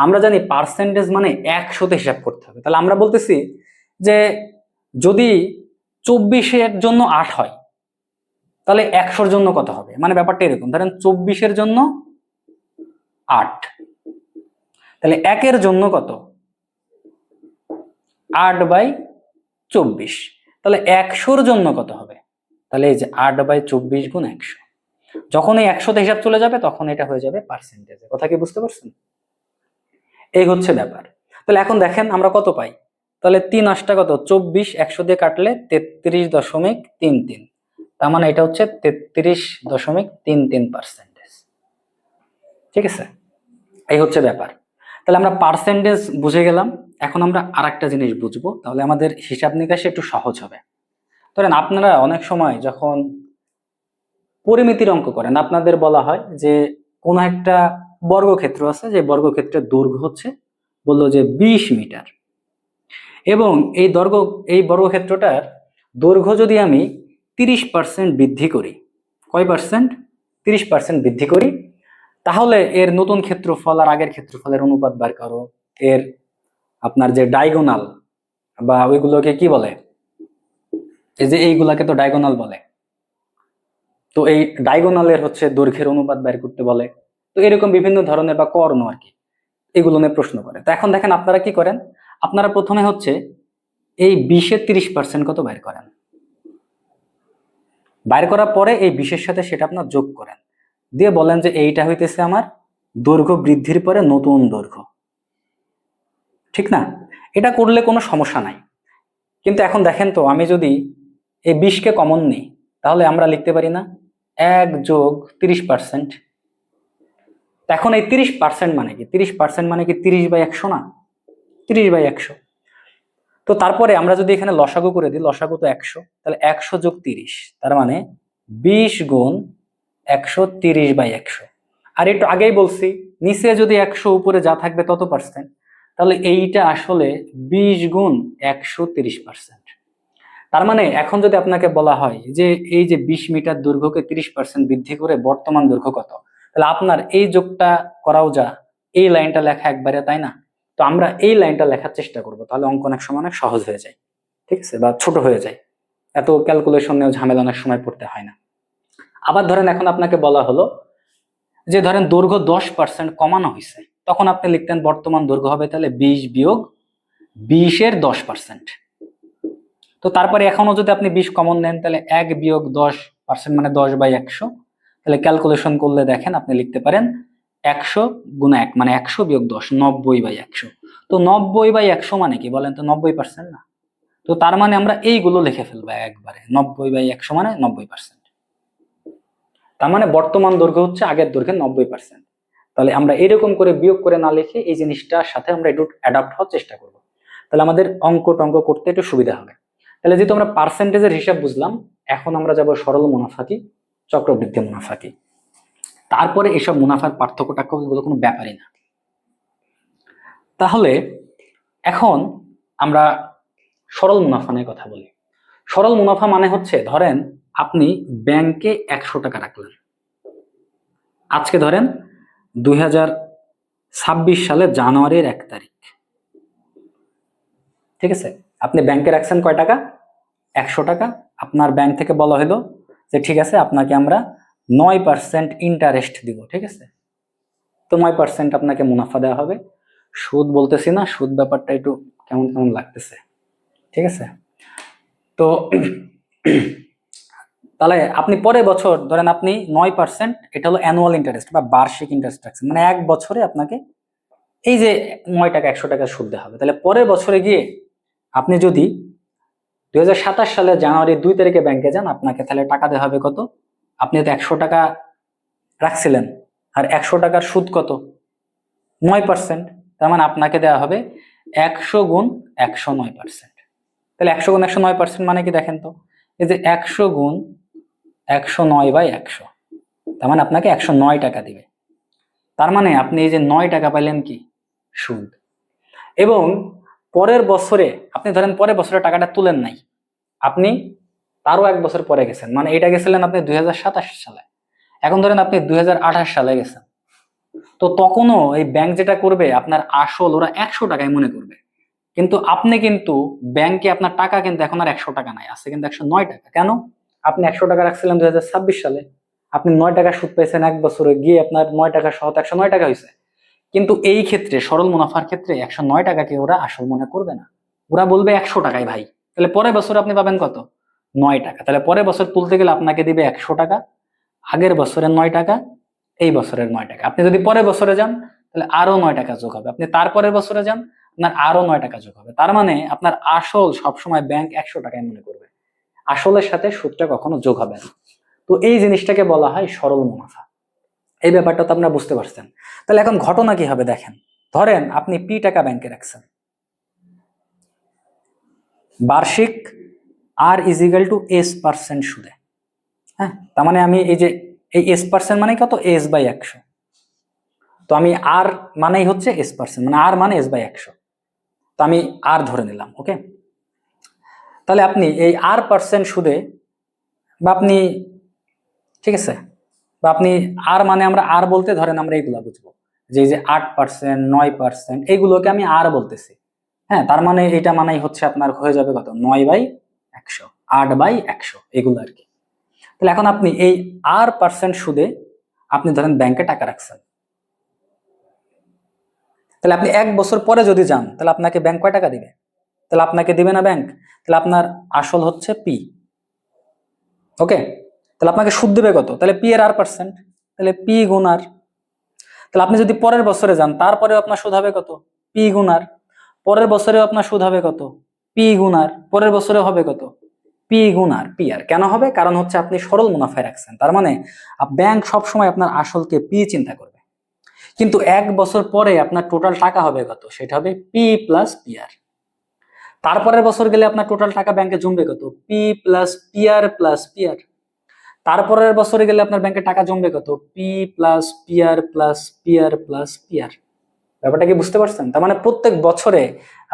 আমরা জানি পার্সেন্টেজ মানে 100-তে হিসাব করতে হবে। তাহলে আমরা বলতেছি যে যদি 24-এর জন্য 8 হয় তাহলে 100-এর জন্য কত হবে, মানে ব্যাপারটা এরকম। ধরেন 24-এর জন্য 8, তাহলে 1-এর জন্য কত, 8/24। তাহলে 100-এর জন্য কত হবে, তাহলে এই যে 8/24 গুণ 100। যখন এই 100-তে হিসাব চলে যাবে তখন এটা হয়ে যাবে পার্সেন্টেজে। কথা কি বুঝতে পারছেন? এই হচ্ছে ব্যাপার। তাহলে এখন দেখেন আমরা কত পাই, তাহলে 3 8টা কত, 24, 100 দিয়ে কাটলে 33.33। তার মানে এটা হচ্ছে 33.33%। ঠিক আছে, এই হচ্ছে ব্যাপার। তাহলে আমরা পার্সেন্টেজ বুঝে গেলাম। এখন আমরা আরেকটা জিনিস বুঝবো, তাহলে আমাদের হিসাব নিকাশে একটু সহজ হবে। ধরেন আপনারা অনেক সময় যখন পরিমিতির অঙ্ক করেন, আপনাদের বলা হয় যে কোন একটা বর্গক্ষেত্র আছে, যে বর্গক্ষেত্রের দৈর্ঘ্য হচ্ছে, বললো যে 20 মিটার, এবং এই বর্গক্ষেত্রটার দৈর্ঘ্য যদি আমি 30% বৃদ্ধি করি, কয় পার্সেন্ট, 30% বৃদ্ধি করি, তাহলে এর নতুন ক্ষেত্রফল আর আগের ক্ষেত্রফলের অনুপাত বার করো। এর আপনার যে ডায়াগোনাল বা ওইগুলোকে কি বলে, এই যে এইগুলাকে তো ডায়াগোনাল বলে, তো এই ডায়াগোনালের হচ্ছে দৈর্ঘ্যের অনুপাত বের করতে বলে। তো এরকম বিভিন্ন ধরনের বা কর্ণ আর কি, এগুলো নিয়ে প্রশ্ন করে। তো এখন দেখেন আপনারা কি করেন, আপনারা প্রথমে হচ্ছে এই 20-এর 30% কত বের করেন, বাইর করার পরে এই 20-এর সাথে সেটা আপনার যোগ করেন, দিয়ে বলেন যে এইটা হইতেছে আমার দৈর্ঘ্য বৃদ্ধির পরে নতুন দৈর্ঘ্য। ঠিক না? এটা করলে কোনো সমস্যা নাই। কিন্তু এখন দেখেন তো, আমি যদি এই 20-কে কমন নিই তাহলে আমরা লিখতে পারি না 1 যোগ 30%। এখন এই 30% মানে কি, 30% মানে কি 30/100 না, 30/100। তো তারপরে আমরা যদি এখানে লসাগু করে দিই, লসাগু তো 100, তাহলে 100 যোগ 30, তার মানে 20 গুণ 100, 30/100। আর একটু আগেই বলছি নিচে যদি 100 উপরে যা থাকবে তত পার্সেন্ট, তাহলে এইটা আসলে 20 গুণ 100, 30%। তার মানে এখন যদি আপনাকে বলা হয় যে এই যে 20 মিটার দৈর্ঘ্যকে 30% বৃদ্ধি করে বর্তমান দৈর্ঘ্য কত, তাহলে আপনার এই যোগটা করাও যা, এই লাইনটা লেখা একবারে, তাই না? তো আমরা এই লাইনটা লেখার চেষ্টা করব, তাহলে অঙ্ক অনেক সময় অনেক সহজ হয়ে যায়। ঠিক আছে, বা ছোট হয়ে যায়, এত ক্যালকুলেশন নিয়েও ঝামেলা অনেক সময় পড়তে হয় না। আবার ধরেন এখন আপনাকে বলা হলো যে ধরেন দৈর্ঘ্য 10% কমানো হয়েছে, তখন আপনি লিখতেন বর্তমান দৈর্ঘ্য হবে তাহলে 20 বিয়োগ 20-এর 10%। তো তারপরে এখনো যদি আপনি 20 কমন নেন তাহলে 1 বিয়োগ 10% মানে 10/100। তাহলে ক্যালকুলেশন করলে দেখেন আপনি লিখতে পারেন 100 গুণ 1 মানে 100 বিয়োগ 10, 90/100। তো 90/100 মানে কি বলেন তো, 90% না? তো তার মানে আমরা এইগুলো লিখে ফেলবো একবারে, 90/100 মানে 90%। তার মানে বর্তমান দৈর্ঘ্য হচ্ছে আগের দৈর্ঘ্যের 90%। তাহলে আমরা এরকম করে বিয়োগ করে না লিখে এই জিনিসটার সাথে আমরা একটু অ্যাডাপ্ট হওয়ার চেষ্টা করব, তাহলে আমাদের অঙ্ক টঙ্ক করতে একটু সুবিধা হবে। তাহলে যেহেতু আমরা পার্সেন্টেজের হিসাব বুঝলাম, এখন আমরা যাব সরল মুনাফা কি, চক্রবৃদ্ধি মুনাফা কি। তারপরে এসব মুনাফার পার্থক্য টার্থক্য এগুলো কোনো ব্যাপারই না। তাহলে এখন আমরা সরল মুনাফা নিয়ে কথা বলি। সরল মুনাফা মানে হচ্ছে, ধরেন আপনি ব্যাংকে 100 টাকা রাখলেন, আজকে ধরেন 2026 সালের জানুয়ারির 1 তারিখ। ঠিক আছে, আপনি ব্যাংকে রাখছেন কয় টাকা, 100 টাকা। আপনার ব্যাংক থেকে বলা হলো যে ঠিক আছে আপনাকে আমরা 9% ইন্টারেস্ট দিব। ঠিক আছে, তো 9% আপনাকে মুনাফা দেওয়া হবে। সুদ বলতেছি না, সুদ ব্যাপারটা একটু কেমন কেমন লাগতেছে। ঠিক আছে, তো তাহলে আপনি পরের বছর ধরেন আপনি 9%, এটা হলো অ্যানুয়াল ইন্টারেস্ট বা বার্ষিক ইন্টারেস্ট রাখছেন, মানে এক বছরে আপনাকে এই যে 9 টাকা 100 টাকা সুদ দেওয়া হবে। তাহলে পরের বছরে গিয়ে আপনি যদি 2027 সালের জানুয়ারি 2 তারিখে ব্যাংকে যান, আপনাকে তাহলে টাকা দেওয়া হবে কত, আপনি তো 100 টাকা রাখছিলেন, আর 100 টাকার সুদ কত, 9%। তার মানে আপনাকে দেওয়া হবে 100 গুণ 109%। তাহলে 100 গুণ 109% মানে কি দেখেন তো, এই যে 100 গুণ 109/100, তার মানে আপনাকে 109 টাকা দিবে। তার মানে আপনি এই যে 9 টাকা পাইলেন কি সুদ। এবং পরের বছরে আপনি ধরেন পরের বছরে টাকাটা তুলেন নাই, আপনি তারও 1 বছর পরে গেছেন, মানে এটা গেছিলেন আপনি 2027 সালে, এখন ধরেন আপনি 2028 সালে গেছেন, তো তখনও এই ব্যাংক যেটা করবে আপনার আসল ওরা 100 টাকায় মনে করবে, কিন্তু আপনি কিন্তু ব্যাংকে আপনার টাকা কিন্তু এখন আর 100 টাকা নাই, আছে কিন্তু 109 টাকা। কেন? আপনি 100 টাকা রাখছিলেন 2026 সালে, আপনি 9 টাকা সুদ পাইছেন 1 বছরে, গিয়ে আপনার 9 টাকা সহ 109 টাকা হয়েছে। কিন্তু এই ক্ষেত্রে সরল মুনাফার ক্ষেত্রে 109 টাকাকে ওরা আসল মনে করবে না, ওরা বলবে 100 টাকায় ভাই। তাহলে পরের বছর আপনি পাবেন কত? 9 টাকা। তাহলে পরের বছর তুলতে গেলে আপনাকে দিবে 100 টাকা, আগের বছরের 9 টাকা, এই বছরের 9 টাকা। আপনি যদি পরের বছরে যান তাহলে আরো 9 টাকা যোগ হবে, আপনি তারপরের বছরে যান আপনার আরো 9 টাকা যোগ হবে। তার মানে আপনার আসল সবসময় ব্যাংক 100 টাকায় মনে করবে, আসলের সাথে সুদটা কখনো যোগ হবে না। তো এই জিনিসটাকে বলা হয় সরল মুনাফা। এই ব্যাপারটা তো আপনারা বুঝতে পারছেন। তাহলে এখন ঘটনা কি হবে দেখেন, ধরেন আপনি পি টাকা ব্যাংকে রাখছেন, বার্ষিক আর ইজিক্যাল টু S% সুদে। হ্যাঁ, তার মানে আমি এই যে এই S% মানে কত? S/100। তো আমি আর মানেই হচ্ছে S%, মানে আর মানে S/100, তো আমি আর ধরে নিলাম। ওকে, তাহলে আপনি এই R% সুদে, বা আপনি, ঠিক আছে, বা আপনি আর মানে আমরা আর বলতে ধরেন আমরা এইগুলা বুঝবো, যে এই যে 8%, 9%, এইগুলোকে আমি আর বলতেছি। হ্যাঁ, তার মানে এটা মানেই হচ্ছে আপনার হয়ে যাবে কত? 9/100, 8/100, এগুলো আর কি। তাহলে এখন আপনি এই R% সুদে আপনি ধরেন ব্যাংকে টাকা রাখছেন, তাহলে আপনি 1 বছর পরে যদি যান তাহলে আপনাকে ব্যাংক কয় টাকা দিবে? তাহলে আপনাকে দিবে না ব্যাংক, তাহলে আপনার আসল হচ্ছে পি। ওকে, তাহলে আপনাকে সুদ দেবে কত? তাহলে পি এর R%, তাহলে পি গুণ আর। তাহলে আপনি যদি পরের বছরে যান তারপরেও আপনার সুদ হবে কত? পি গুণ আর। পরের বছরেও আপনার সুদ হবে কত? পি গুণ আর। পরের বছরে হবে কত? পি গুণ আর। পি আর কেন হবে? কারণ হচ্ছে আপনি সরল মুনাফায় রাখছেন, তার মানে ব্যাংক সবসময় আপনার আসলকে পি চিন্তা করবে। কিন্তু 1 বছর পরে আপনার টোটাল টাকা হবে কত? সেটা হবে পি প্লাস পি আর। তারপরের বছর গেলে আপনার টোটাল টাকা ব্যাংকে জমবে কত? P plus p r plus p আর। তারপরের বছরে গেলে আপনার ব্যাংকে টাকা জমবে কত? P plus p r plus p r plus p আর। ব্যাপারটা কি বুঝতে পারছেন? তার মানে প্রত্যেক বছরে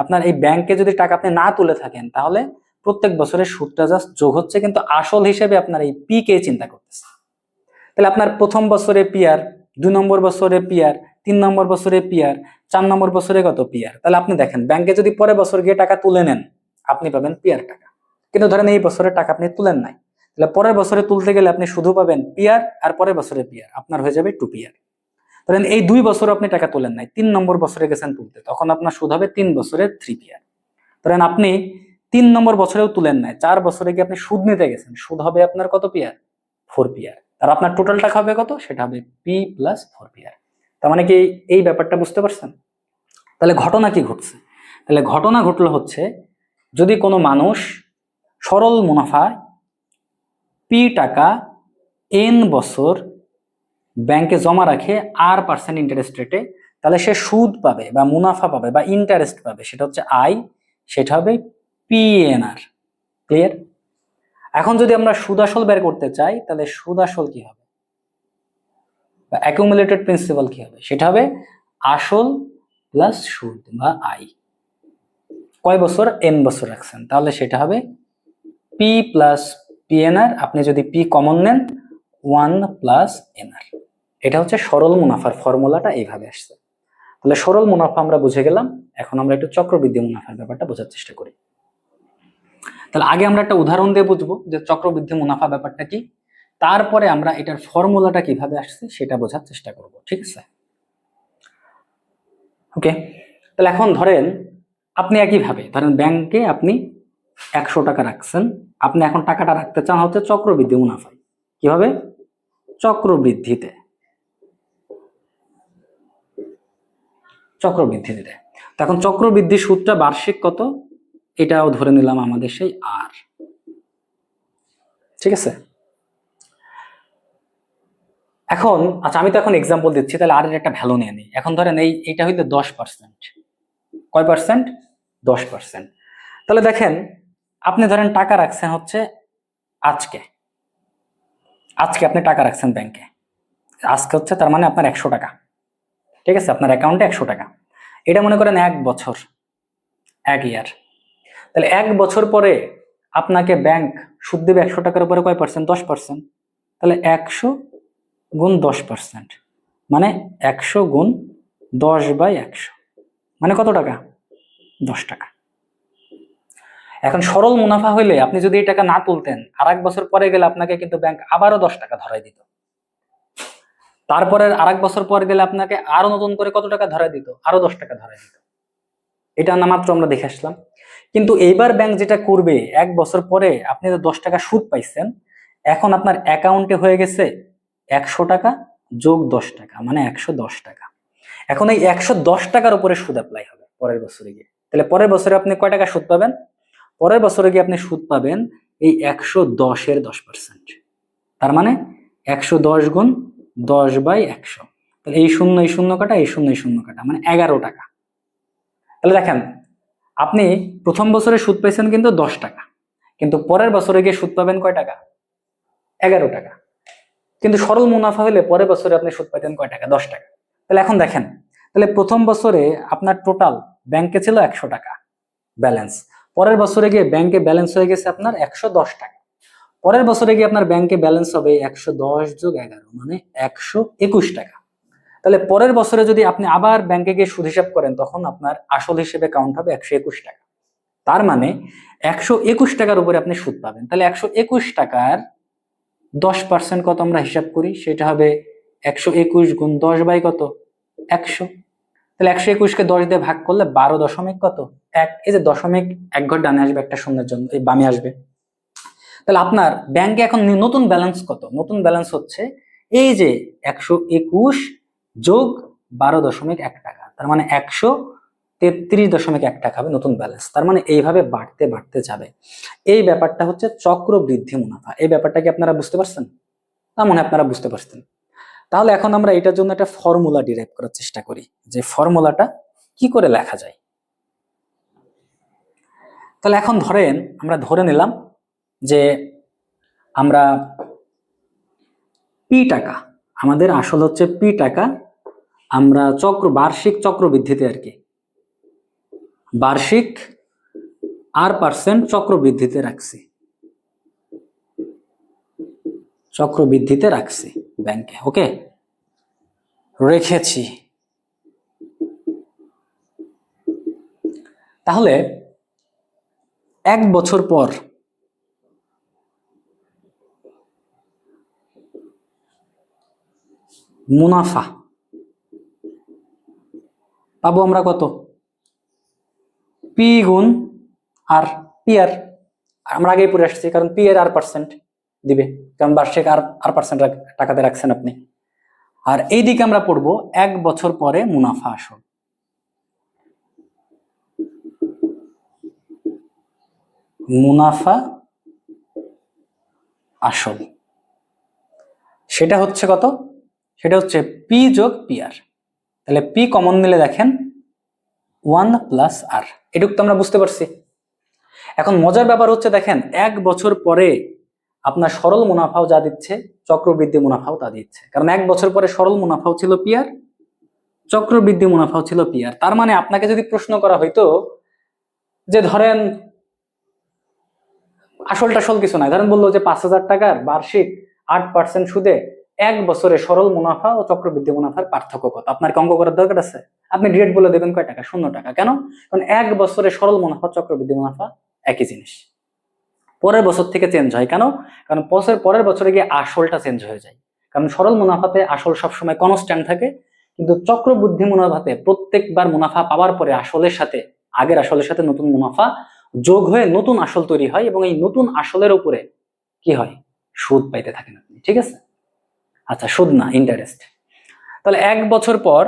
আপনার এই ব্যাংকে যদি টাকা আপনি না তুলে থাকেন তাহলে প্রত্যেক বছরে সুদটা জাস্ট যোগ হচ্ছে, কিন্তু আসল হিসেবে আপনার এই পি কে চিন্তা করতেছে। তাহলে আপনার প্রথম বছরে পি আর, 2 নম্বর বছরে পি আর, 3 নম্বর বছরে পি আর, 4 নম্বর বছরে কত? P R. তাহলে আপনি দেখেন ব্যাংকে যদি পরের বছর গিয়ে টাকা তুলে নেন আপনি পাবেন পি আর টাকা, কিন্তু ধরেন এই বছরের টাকা আপনি তুলেন নাই, তাহলে পরের বছরে তুলতে গেলে আপনি শুধু পাবেন পি আর পরের বছরে পি আর, আপনার হয়ে যাবে 2 পি আর। ধরেন এই 2 বছর আপনি টাকা তোলেন নাই, 3 নম্বর বছরে গেছেন তুলতে, তখন আপনার সুদ হবে 3 বছরের 3 পি আর। ধরেন আপনি 3 নম্বর বছরেও তুলেন নাই, 4 বছরে গিয়ে আপনি সুদ নিতে গেছেন, সুদ হবে আপনার কত? P R? 4 P R. আর আপনার টোটাল টাকা হবে কত? সেটা হবে পি প্লাস 4 পি আর। তার মানে কি এই ব্যাপারটা বুঝতে পারছেন? তাহলে ঘটনা কি ঘটছে? তাহলে ঘটনা ঘটলো হচ্ছে, যদি কোনো মানুষ সরল মুনাফায় পি টাকা এন বছর ব্যাংকে জমা রাখে R% ইন্টারেস্ট রেটে, তাহলে সে সুদ পাবে বা মুনাফা পাবে বা ইন্টারেস্ট পাবে, সেটা হচ্ছে আই, সেটা হবে পিএনআর। ক্লিয়ার? এখন যদি আমরা সুদ আসল বের করতে চাই তাহলে সুদ আসল কি হবে বা অ্যাকুমুলেটেড প্রিন্সিপাল কি হবে? সেটা হবে আসল প্লাস সুদ বা আই। কয় বছর? এন বছর রাখছেন, তাহলে সেটা হবে পি প্লাস পিএনআর। আপনি যদি পি কমন নেন 1 প্লাস এনআর। এটা হচ্ছে সরল মুনাফার ফর্মুলাটা, এইভাবে আসছে। তাহলে সরল মুনাফা আমরা বুঝে গেলাম, এখন আমরা একটু চক্রবৃদ্ধি মুনাফার ব্যাপারটা বোঝার চেষ্টা করি। তাহলে আগে আমরা একটা উদাহরণ দিয়ে বুঝবো যে চক্রবৃদ্ধি মুনাফা ব্যাপারটা কি, তারপরে আমরা এটার ফর্মুলাটা কিভাবে আসছে সেটা বোঝার চেষ্টা করব। ঠিক আছে? ওকে, তাহলে এখন ধরেন আপনি একইভাবে ধরেন ব্যাংকে আপনি 100 টাকা রাখছেন, আপনি এখন টাকাটা রাখতে চান হচ্ছে চক্রবৃদ্ধি মুনাফায়। কিভাবে? চক্রবৃদ্ধিতে, চক্রবৃদ্ধিতে। তো এখন চক্রবৃদ্ধি সুদটা বার্ষিক কত এটাও ধরে নিলাম আমাদের সেই আর। ঠিক আছে? এখন আচ্ছা, আমি তো এখন এক্সাম্পল দিচ্ছি, তাহলে আর একটা ভ্যালু নিয়ে নিই। এখন ধরেন এইটা হইলে 10%। কয় পার্সেন্ট? 10%। তাহলে দেখেন, আপনি ধরেন টাকা রাখছেন হচ্ছে আজকে, আজকে আপনি টাকা রাখছেন ব্যাংকে, আজকে হচ্ছে তার মানে আপনার 100 টাকা, ঠিক আছে, আপনার অ্যাকাউন্টে 100 টাকা। এটা মনে করেন 1 বছর, 1 ইয়ার। তাহলে 1 বছর পরে আপনাকে ব্যাংক সুদ দেবে 100 টাকার উপরে কয় পার্সেন্ট? 10%। তাহলে 100 × 10%, মানে 100 × 10/100, মানে কত টাকা? 10 টাকা। এখন সরল মুনাফা হইলে আপনি যদি এই টাকা না তুলতেন, আর 1 বছর পরে গেলে আপনাকে কিন্তু ব্যাংক আবারও 10 টাকা ধরাই দিত। তারপরে আর 1 বছর পর গেলে আপনাকে আরো নতুন করে কত টাকা ধরাই দিত? আরো 10 টাকা ধরাই দিত। এটা না মাত্র আমরা দেখে আসলাম। কিন্তু এইবার ব্যাংক যেটা করবে, 1 বছর পরে আপনি তো 10 টাকা সুদ পাইছেন, এখন আপনার অ্যাকাউন্টে হয়ে গেছে 100 টাকা যোগ 10 টাকা, মানে 110 টাকা। এখন এই 110 টাকার উপরে সুদ অ্যাপ্লাই হবে পরের বছরে গিয়ে। তাহলে পরের বছরে আপনি কয় টাকা সুদ পাবেন? পরের বছরে গিয়ে আপনি সুদ পাবেন এই 110-এর 10%। তার মানে 110 × 10/100। তাহলে এই শূন্য কাটা, এই শূন্য কাটা, মানে 11 টাকা। তাহলে দেখেন, আপনি প্রথম বছরে সুদ পাইছেন কিন্তু 10 টাকা, কিন্তু পরের বছরে গিয়ে সুদ পাবেন কয় টাকা? 11 টাকা। কিন্তু সরল মুনাফা হলে পরের বছরে আপনি সুদ পাইতেন কয় টাকা? 10 টাকা। তাহলে এখন দেখেন, তাহলে প্রথম বছরে আপনার টোটাল ব্যাংকে ছিল 100 টাকা ব্যালেন্স, পরের বছরে গিয়ে ব্যাংকে ব্যালেন্স হয়ে গেছে আপনার 110 টাকা। পরের বছরে গিয়ে আপনার ব্যাংকে ব্যালেন্স হবে 110 + 11, মানে 121 টাকা। তাহলে পরের বছরে যদি আপনি আবার ব্যাংকে গিয়ে সুদ হিসাব করেন, তখন আপনার আসল হিসেবে কাউন্ট হবে 121 টাকা। তার মানে 121 টাকার উপরে আপনি সুদ পাবেন। তাহলে 121 টাকার 10% কত আমরা হিসাব করি, সেটা হবে 121 × 10 কত? 100। তাহলে 121-কে 10 দিয়ে ভাগ করলে 12.1, এই যে দশমিক 1 ঘর ডানে আসবে, একটা শূন্যের জন্য এই বামে আসবে। তাহলে আপনার ব্যাংকে এখন নতুন ব্যালেন্স কত? নতুন ব্যালেন্স হচ্ছে এই যে 121 যোগ 12.1 টাকা, তার মানে 133.1 টাকা হবে নতুন ব্যালেন্স। তার মানে এইভাবে বাড়তে বাড়তে যাবে। এই ব্যাপারটা হচ্ছে চক্রবৃদ্ধি মুনাফা। এই ব্যাপারটা কি আপনারা বুঝতে পারছেন? না, মনে হয় আপনারা বুঝতে পারছেন। তাহলে এখন আমরা এটার জন্য একটা ফর্মুলা ডিরাইভ করার চেষ্টা করি, যে ফর্মুলাটা কি করে লেখা যায়। তাহলে এখন ধরেন, আমরা ধরে নিলাম যে আমরা পি টাকা, আমাদের আসল হচ্ছে পি টাকা, আমরা বার্ষিক চক্রবৃদ্ধিতে আর কি, বার্ষিক R% চক্রবৃদ্ধিতে রাখছি, চক্রবৃদ্ধিতে রাখছি ব্যাংকে। ওকে, রেখেছি। তাহলে 1 বছর পর মুনাফা পাবো আমরা কত? পি গুণ আর, পি আর আমরা আগেই পড়ে আসছি, কারণ পি এর R% দিবে, কারণ বার্ষিক R% টাকাতে রাখছেন আপনি। আর এইদিকে আমরা পড়বো 1 বছর পরে মুনাফা আসল। মুনাফা আসল সেটা হচ্ছে কত? সেটা হচ্ছে পি যোগ পি আর। তাহলে পি কমন নিলে দেখেন 1 + R, এটুকু তো আমরা বুঝতে পারছি। এখন মজার ব্যাপার হচ্ছে দেখেন, 1 বছর পরে আপনার সরল মুনাফাও যা দিচ্ছে, চক্রবৃদ্ধি মুনাফাও তা দিচ্ছে। কারণ 1 বছর পরে সরল মুনাফাও ছিল পি আর, চক্রবৃদ্ধি মুনাফাও ছিল পি আর। তার মানে আপনাকে যদি প্রশ্ন করা হইতো যে ধরেন আসল কিছু নাই, ধরেন বললো যে 5,000 টাকার বার্ষিক 8% সুদে 1 বছরে সরল মুনাফা ও চক্রবৃদ্ধি মুনাফার পার্থক্য কত, আপনার অঙ্ক করার দরকার আছে? আপনি ডিরেক্ট বলে দেবেন কয় টাকা? 0 টাকা। কেন? কারণ 1 বছরে সরল মুনাফা চক্রবৃদ্ধি মুনাফা একই জিনিস, পরের বছর থেকে চেঞ্জ হয়। কেন? কারণ পরের বছরে গিয়ে আসলটা চেঞ্জ হয়ে যায়। কারণ সরল মুনাফাতে আসল সবসময় কনস্ট্যান্ট থাকে, কিন্তু চক্রবৃদ্ধি মুনাফাতে প্রত্যেকবার মুনাফা পাওয়ার পরে আসলের সাথে, আগের আসলের সাথে নতুন মুনাফা যোগ হয়ে নতুন আসল তৈরি হয়, এবং এই নতুন আসলের উপরে কি হয়? সুদ পাইতে থাকেন আপনি। ঠিক আছে? আচ্ছা, সুদ না, ইন্টারেস্ট। তাহলে 1 বছর পর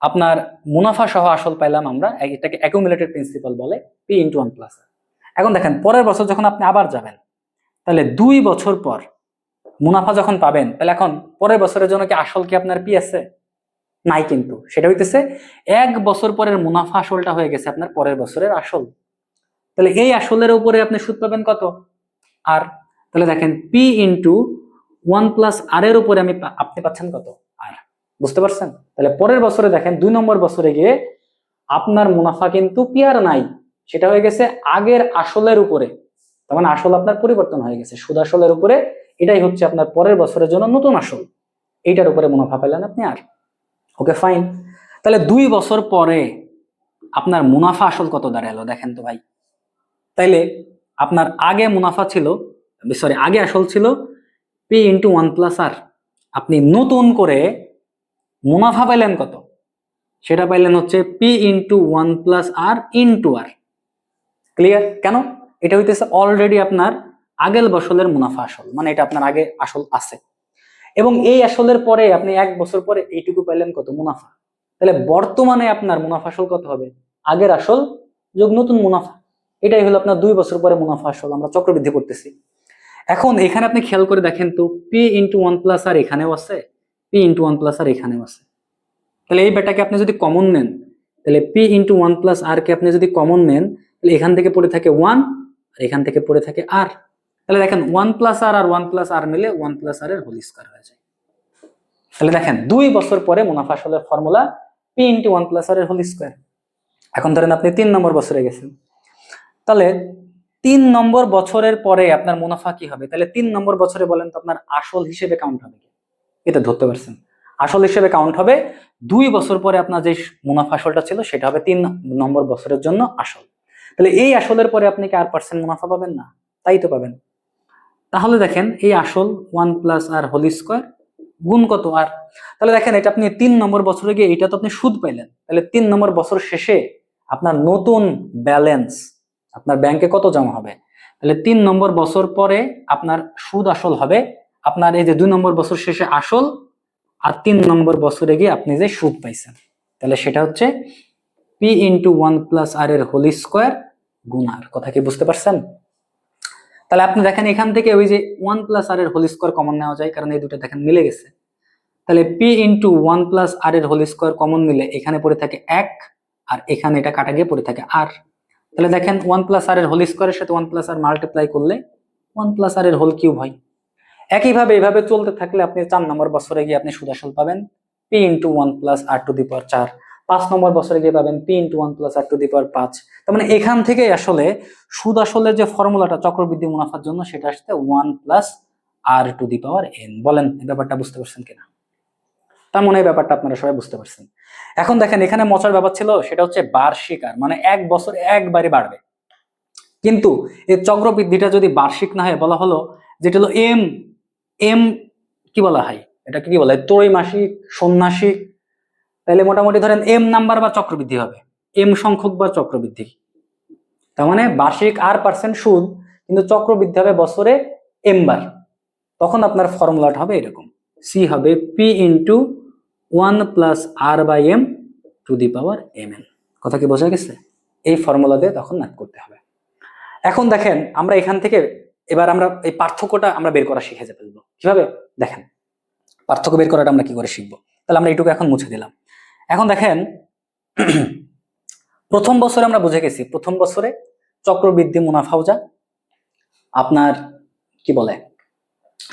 আপনার মুনাফা সহ আসল পাইলাম আমরা, এটাকে অ্যাকুমুলেটেড প্রিন্সিপাল বলে, পি × 1 + R। এখন দেখেন, পরের বছর যখন আপনি আবার যাবেন, তাহলে 2 বছর পর মুনাফা যখন পাবেন, তাহলে এখন পরের বছরের জন্য কি আসল কি আপনার পি আছে? নাই, কিন্তু সেটা হইতেছে 1 বছর পরের মুনাফা আসলটা হয়ে গেছে আপনার পরের বছরের আসল। তাহলে এই আসলের উপরে আপনি সুদ পাবেন কত? আর। তাহলে দেখেন পি ইন্টু 1 + আর এর উপরে আপনি পাচ্ছেন কত? আর। বুঝতে পারছেন? তাহলে পরের বছরে দেখেন 2 নম্বর বছরে গিয়ে আপনার মুনাফা কিন্তু পি আর নাই, সেটা হয়ে গেছে আগের আসলের উপরে। তার মানে আসল আপনার পরিবর্তন হয়ে গেছে সুদ আসলের উপরে। এটাই হচ্ছে আপনার পরের বছরের জন্য নতুন আসল, এইটার উপরে মুনাফা পেলেন আপনি আর। Okay fine. তাহলে 2 বছর পরে আপনার মুনাফা আসল কত দাঁড়ালো দেখেন তো ভাই। তাইলে আপনার আগে মুনাফা ছিল, সরি আগে আসল ছিল পি ইন্টু 1 + আর, আপনি নতুন করে মুনাফা পাইলেন কত? সেটা পাইলেন হচ্ছে পি ইন্টু 1 + আর ইন্টু আর। ক্লিয়ার? কেন? এটা হইতেছে অলরেডি আপনার আগের বছরের মুনাফা আসল, মানে এটা আপনার আগে আসল আছে, এবং এই আসলের পরে আপনি 1 বছর পরে এইটুকু পাইলেন কত? মুনাফা। তাহলে বর্তমানে আপনার মুনাফা আসল কত হবে? আগের আসল যোগ নতুন মুনাফা। এটাই হলো আপনার 2 বছর পরে মুনাফা আসল। আমরা চক্রবৃদ্ধি করতেছি। এখন এখানে আপনি খেয়াল করে দেখেন তো, পি ইন্টু 1 + আর এখানেও আছে, পি ইন্টু 1 + আর এখানেও আছে। তাহলে এই বেটাকে আপনি যদি কমন নেন, তাহলে পি ইন্টু 1 + আর কে আপনি যদি কমন নেন, তাহলে এখান থেকে পড়ে থাকে 1 আর এখান থেকে পড়ে থাকে আর। তাহলে দেখেন 1 + আর আর 1 + আর মিলে 1 + আর এর হোল স্কয়ার হয়ে যায়। তাহলে দেখেন 2 বছর পরে মুনাফা আসলের ফর্মুলা পি ইন্টু 1 + আর এর হোল স্কয়ার। এখন ধরেন আপনি 3 নম্বর বছরে গেছেন, তাহলে 3 নম্বর বছরের পরে আপনার মুনাফা কি হবে? তাহলে 3 নম্বর বছরে বলেন তো আপনার আসল হিসেবে কাউন্ট হবে কি? এটা ধরতে পারছেন? আসল হিসেবে কাউন্ট হবে 2 বছর পরে আপনার যে মুনাফা আসলটা ছিল সেটা হবে 3 নম্বর বছরের জন্য আসল। তাহলে এই আসলের পরে আপনি কি আর পার্সেন্ট মুনাফা পাবেন না? তাই তো পাবেন। তাহলে দেখেন এই আসল 1 + আর হোল স্কয়ার গুণ কত? আর। তাহলে দেখেন এটা আপনি 3 নম্বর বছরে গিয়ে এটা তো আপনি সুদ পাইলেন, তাহলে 3 নম্বর বছর শেষে আপনার নতুন ব্যালেন্স আপনার ব্যাংকে কত জমা হবে? তাহলে 3 নম্বর বছর পরে আপনার সুদ আসল হবে আপনার এই যে 2 নম্বর বছর শেষে আসল, আর 3 নম্বর বছরে গিয়ে আপনি যে সুদ পাইছেন, তাহলে সেটা হচ্ছে পি ইন্টু 1 + আর এর হোল স্কয়ার গুণ আর। কথা কি বুঝতে পারছেন? তাহলে আপনি দেখেন এখান থেকে ওই যে 1 + আর এর হোল স্কয়ার কমন নেওয়া যায়, কারণ এই দুটো দেখেন মিলে গেছে। তাহলে পি ইন্টু 1 + আর এর হোল স্কয়ার কমন নিলে এখানে পড়ে থাকে 1, আর এখানে এটা কাটা গিয়ে পড়ে থাকে আর। তাহলে দেখেন 1 + আর এর হোল স্কয়ারের সাথে 1 + আর মাল্টিপ্লাই করলে 1 + আর এর হোল কিউব হয়। একইভাবে এইভাবে চলতে থাকলে আপনি 4 নম্বর বছরে গিয়ে আপনি সুদ আসল পাবেন পি ইন্টু 1 + আর⁴। 5 নম্বর বছরে গিয়ে পাবেন পি ইন্টু 1 + আর⁵। তার মানে এখান থেকে আসলে সুদ আসলের যে ফর্মুলাটা চক্রবৃদ্ধি মুনাফার জন্য সেটা আসছে 1 + আর⁴n। বলেন এই ব্যাপারটা বুঝতে পারছেন কিনা? তার মনে এই ব্যাপারটা আপনারা সবাই বুঝতে পারছেন। এখন দেখেন এখানে মজার ব্যাপার ছিল সেটা হচ্ছে বার্ষিক আর, মানে 1 বছর একবারে বাড়বে। কিন্তু এই চক্রবৃদ্ধিটা যদি বার্ষিক না হয়, বলা হলো যেটা হলো এম এম কি বলা হয়, এটাকে কি বলা হয়? ত্রৈমাসিক, ষণ্মাসিক। তাহলে মোটামুটি ধরেন এম নাম্বার বা চক্রবৃদ্ধি হবে, এম সংখ্যক বা চক্রবৃদ্ধি। তার মানে বার্ষিক আর% সুদ, কিন্তু চক্রবৃদ্ধি হবে বছরে এম বার। তখন আপনার ফর্মুলাটা হবে এরকম, সি হবে পি ইন্টু 1 + আর/m⁴n। কথা কি বোঝা গেছে? এই ফর্মুলা দিয়ে তখন ম্যাথ করতে হবে। এখন দেখেন আমরা এখান থেকে এবার আমরা এই পার্থক্যটা আমরা বের করা শিখে যেতে পারবো কিভাবে। দেখেন পার্থক্য বের করাটা আমরা কি করে শিখবো। তাহলে আমরা এইটুকু এখন মুছে দিলাম। এখন দেখেন প্রথম বছরে আমরা বুঝে গেছি, প্রথম বছরে চক্রবৃদ্ধি মুনাফাও যা আপনার কি বলে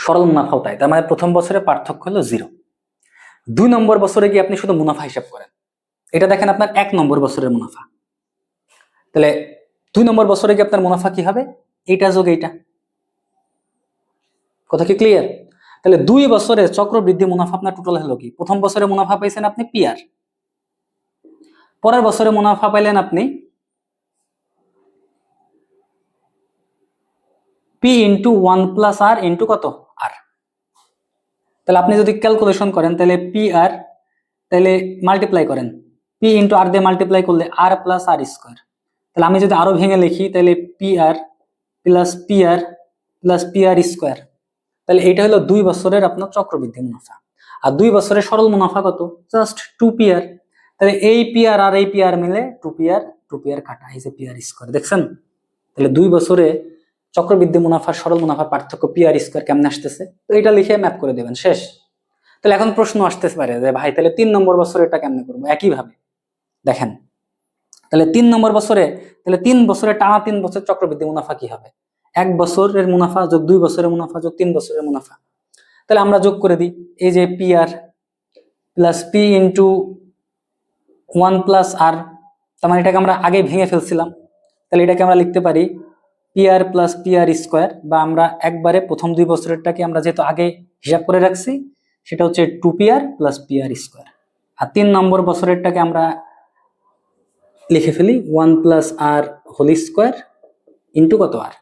সরল মুনাফাও তাই। তার মানে প্রথম বছরে পার্থক্য হলো 0। 2 নম্বর বছরে গিয়ে আপনি শুধু মুনাফা হিসাব করেন, এটা দেখেন আপনার 1 নম্বর বছরের মুনাফা। তাহলে 2 নম্বর বছরে গিয়ে আপনার মুনাফা কি হবে? এইটা যোগ এইটা। কথা কি ক্লিয়ার? তাহলে 2 বছরে চক্রবৃদ্ধি মুনাফা আপনার টোটাল হলো কি? প্রথম বছরে মুনাফা পাইছেন আপনি পিআর, পরের বছরে মুনাফা পাইলেন আপনি পি ইন্টু 1 + আর ইন্টু কত? আর। তাহলে আপনি যদি ক্যালকুলেশন করেন তাহলে পি আর, তাহলে মাল্টিপ্লাই করেন পি ইন্টু আর দিয়ে মাল্টিপ্লাই করলে r+আর²। তাহলে আমি যদি আরো ভেঙে লিখি তাহলে P r plus p r plus pr²। তাহলে এটা হলো 2 বছরের আপনার চক্রবৃদ্ধি মুনাফা। আর 2 বছরের সরল মুনাফা কত? Just 2pr। তাহলে এই pr আর এই pr মিলে 2pr, 2pr কাটা, এই যে pr²। দেখছেন? তাহলে 2 বছরে চক্রবৃদ্ধি মুনাফার সরল মুনাফার পার্থক্য পি আর স্কোয়ার কেমনে আসতেছে, তো এটা লিখে ম্যাপ করে দেবেন, শেষ। তাহলে এখন প্রশ্ন আসতে পারে যে ভাই তাহলে 3 নম্বর বছরে এটা কেমনে করবো? একইভাবে দেখেন, তাহলে 3 নম্বর বছরে, তাহলে 3 বছরে টানা 3 বছর চক্রবৃদ্ধি মুনাফা কি হবে? 1 বছরের মুনাফা যোগ 2 বছরের মুনাফা যোগ 3 বছরের মুনাফা। তাহলে আমরা যোগ করে দিই, এই যে P r plus P into 1 + r, তার মানে এটাকে আমরা আগে ভেঙে ফেলছিলাম, তাহলে এটাকে আমরা লিখতে পারি পি আর প্লাস পি আর স্কোয়ার, বা আমরা একবারে প্রথম 2 বছরেরটাকে আমরা যেহেতু আগে হিসাব করে রাখছি সেটা হচ্ছে 2pr প্লাস পি আর স্কোয়ার। আর 3 নম্বর বছরেরটাকে আমরা লিখে ফেলি 1 + r হোল স্কোয়ার ইন্টু কত আর।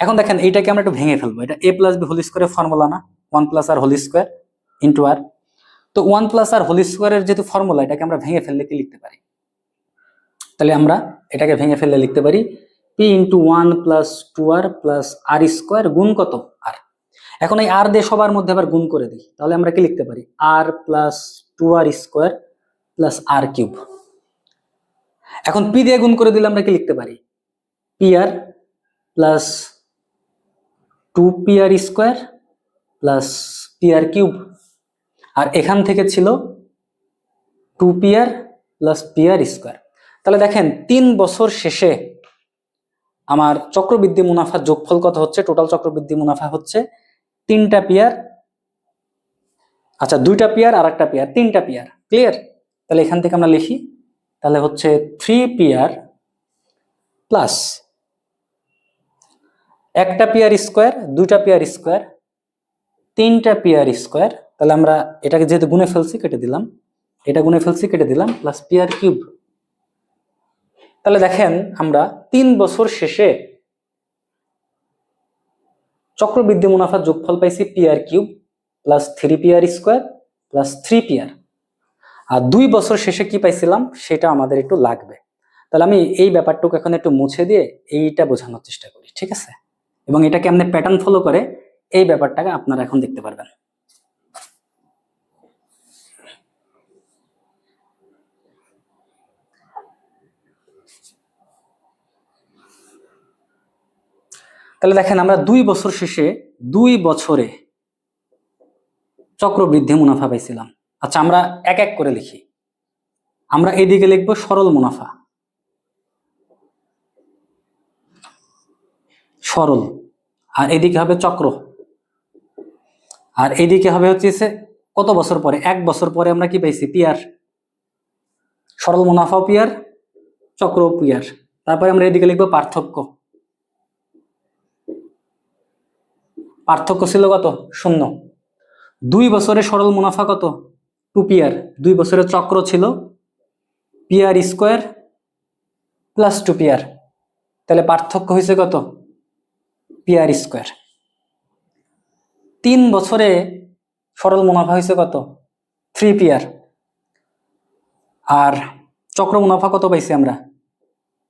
এখন দেখেন এইটাকে আমরা একটু ভেঙে ফেলবো, এটা a + b হোল স্কোয়ারের ফর্মুলা না, 1 + r হোল স্কোয়ার ইন্টু আর। তো 1 + r হোল স্কোয়ারের যেহেতু ফর্মুলা, এটাকে আমরা ভেঙে ফেললে কি লিখতে পারি? তাহলে আমরা এটাকে ভেঙে ফেললে লিখতে পারি p into 1 + 2r plus r square গুণ কত আর। এখন এই আর দিয়ে সবার মধ্যে আবার গুণ করে দিই, তাহলে আমরা কি লিখতে পারি r plus 2r square plus r cube. এখন পি দিয়ে গুণ করে দিলে আমরা কি লিখতে পারি? P r plus 2pr square plus p r cube. আর এখান থেকে ছিল 2pr প্লাস পি আর স্কোয়ার। তাহলে দেখেন 3 বছর শেষে আমার চক্রবৃদ্ধি মুনাফার যোগফল কত হচ্ছে? টোটাল চক্রবৃদ্ধি মুনাফা হচ্ছে 3টা পিয়ার, আচ্ছা 2টা পিয়ার আর একটা পিয়ার, 3টা পিয়ার। ক্লিয়ার? তাহলে এখান থেকে আমরা লিখি, তাহলে হচ্ছে 3pr প্লাস একটা পিয়ার স্কোয়ার, 2টা পিয়ার স্কোয়ার, 3টা পিয়ার স্কোয়ার। তাহলে আমরা এটাকে যেহেতু গুণে ফেলছি কেটে দিলাম, এটা গুণে ফেলছি কেটে দিলাম, প্লাস পিয়ার কিউব। তাহলে দেখেন আমরা 3 বছর শেষে চক্রবৃদ্ধি মুনাফার যোগফল পাইছি PR cube plus 3pr square plus 3pr। আর 2 বছর শেষে কি পাইছিলাম সেটা আমাদের একটু লাগবে। তাহলে আমি এই ব্যাপারটুকু এখন একটু মুছে দিয়ে এইটা বোঝানোর চেষ্টা করি, ঠিক আছে? এবং এটা কেমনে প্যাটার্ন ফলো করে এই ব্যাপারটাকে আপনারা এখন দেখতে পারবেন। তাহলে দেখেন আমরা 2 বছর শেষে 2 বছরে চক্রবৃদ্ধি মুনাফা পাইছিলাম। আচ্ছা আমরা এক এক করে লিখি, আমরা এইদিকে লিখবো সরল মুনাফা, সরল, আর এদিকে হবে চক্র, আর এইদিকে হবে হচ্ছে কত বছর পরে? 1 বছর পরে আমরা কি পাইছি? পিয়ার। সরল মুনাফাও পিয়ার, চক্র পিয়ার। তারপরে আমরা এদিকে লিখবো পার্থক্য, পার্থক্য ছিল কত? 0। 2 বছরে সরল মুনাফা কত? 2pr। 2 বছরের চক্র ছিল pr স্কোয়ার প্লাস 2pr, তাহলে পার্থক্য হয়েছে কত? pr square. 3 বছরে সরল মুনাফা হয়েছে কত? 3pr। আর চক্র মুনাফা কত পাইছি আমরা?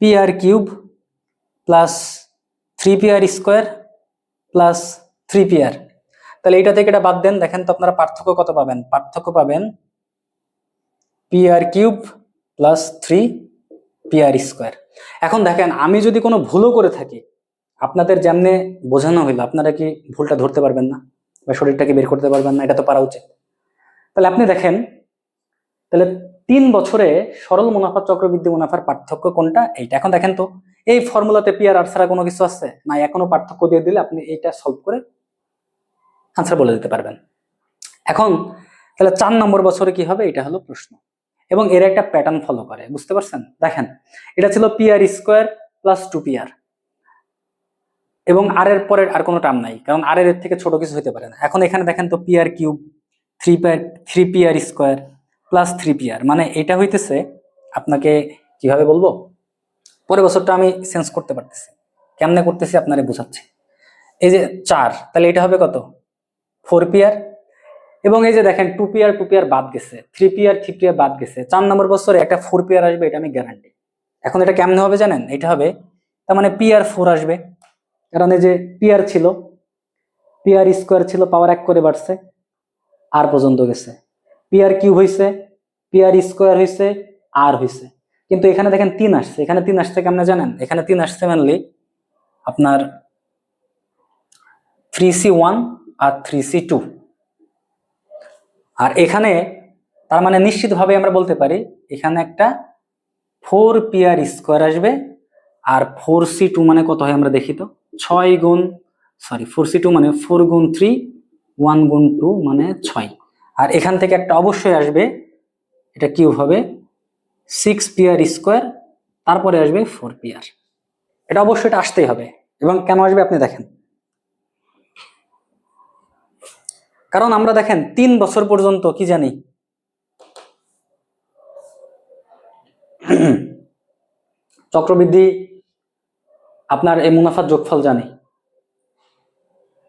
pr cube plus 3pr square plus 3pr। তাহলে এটা থেকে এটা বাদ দেন, দেখেন তো আপনারা পার্থক্য কত পাবেন? পার্থক্য পাবেন pr cube plus 3pr square. এখন দেখেন আমি যদি কোনো ভুলও করে থাকি, আপনাদের যেমনে বোঝানো হইলো আপনারা কি ভুলটা ধরতে পারবেন না বা শরীরটাকে বের করতে পারবেন না? এটা তো পারা উচিত। তাহলে আপনি দেখেন, তাহলে 3 বছরে সরল মুনাফা চক্রবৃদ্ধি মুনাফার পার্থক্য কোনটা? এইটা। এখন দেখেন তো এই ফর্মুলাতে পি আর আর ছাড়া কোনো কিছু আছে না? এখনো পার্থক্য দিয়ে দিলে আপনি এইটা সলভ করে আনসার বলে দিতে পারবেন। এখন তাহলে 4 নম্বর বছরে কি হবে? এটা হলো প্রশ্ন, এবং এর একটা প্যাটার্ন ফলো করে, বুঝতে পারছেন? দেখেন এটা ছিল pr স্কোয়ার প্লাস 2pr, এবং আর এর পরের আর কোনো টার্ম নাই, কারণ আর এর থেকে ছোট কিছু হতে পারে না। এখন এখানে দেখেন তো pr cube 3pr square plus 3pr, মানে এটা হইতেছে, আপনাকে কিভাবে বলবো, পরের বছরটা আমি চেঞ্জ করতে পারতেছি, কেমনে করতেছি আপনারে বোঝাচ্ছি। এই যে 4, তাহলে এটা হবে কত? 4pr। এবং এই যে দেখেন 2pr বাদ গেছে, 3pr বাদ গেছে। 4 নম্বর বছরে একটা 4pr আসবে, এটা আমি গ্যারান্টি। এখন এটা কেমনে হবে জানেন? এটা হবে তার মানে pr4 আসবে, কারণ এই যে pr ছিল, pr স্কোয়ার ছিল, পাওয়ার 1 করে বাড়ছে, আর পর্যন্ত গেছে, pr কিউব হয়েছে, pr স্কোয়ার হয়েছে, আর হয়েছে। কিন্তু এখানে দেখেন 3 আসছে, এখানে 3 আসছে কেমনে জানেন? এখানে 3 আসছে মানলি আপনার 3C1 আর 3C2। আর এখানে তার মানে নিশ্চিতভাবে আমরা বলতে পারি এখানে একটা 4pr² আসবে। আর 4C2 মানে কত হয় আমরা দেখি তো, 4C2 মানে 4 × 3, 1 × 2 মানে 6। আর এখান থেকে একটা অবশ্যই আসবে, এটা কিউব হবে 6pr², তারপরে আসবে 4pr। এটা অবশ্যই এটা আসতেই হবে। এবং কেন আসবে আপনি দেখেন, কারণ আমরা দেখেন 3 বছর পর্যন্ত কি জানি, চক্রবৃদ্ধি আপনার এই মুনাফার যোগফল জানি,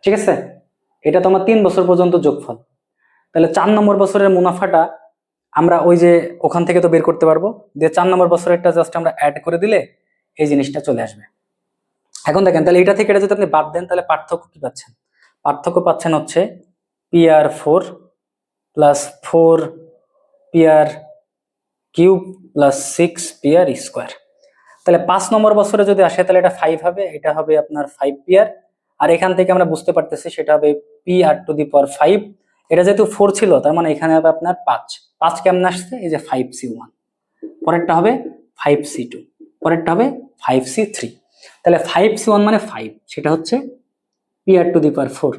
ঠিক আছে? এটা তো আমার 3 বছর পর্যন্ত যোগফল। তাহলে 4 নম্বর বছরের মুনাফাটা আমরা ওই যে ওখান থেকে তো বের করতে পারবো, যে 4 নম্বর বছরেরটা জাস্ট আমরা অ্যাড করে দিলে এই জিনিসটা চলে আসবে। এখন দেখেন তাহলে এটা থেকে এটা যদি আপনি বাদ দেন তাহলে পার্থক্য কি পাচ্ছেন? পার্থক্য পাচ্ছেন হচ্ছে PR4 plus 4pr³ plus 6pr²। তাহলে 5 নম্বর বছরে যদি আসে তাহলে এটা 5 হবে, এটা হবে আপনার 5pr। আর এখান থেকে আমরা বুঝতে পারতেছি সেটা হবে pr⁵। এটা যেহেতু 4 ছিল তার মানে এখানে হবে আপনার 5 কেমন আসছে, এই যে 5C1, পরেরটা হবে 5C2, পরেরটা হবে 5C3। তাহলে 5C1 মানে 5, সেটা হচ্ছে pr⁴।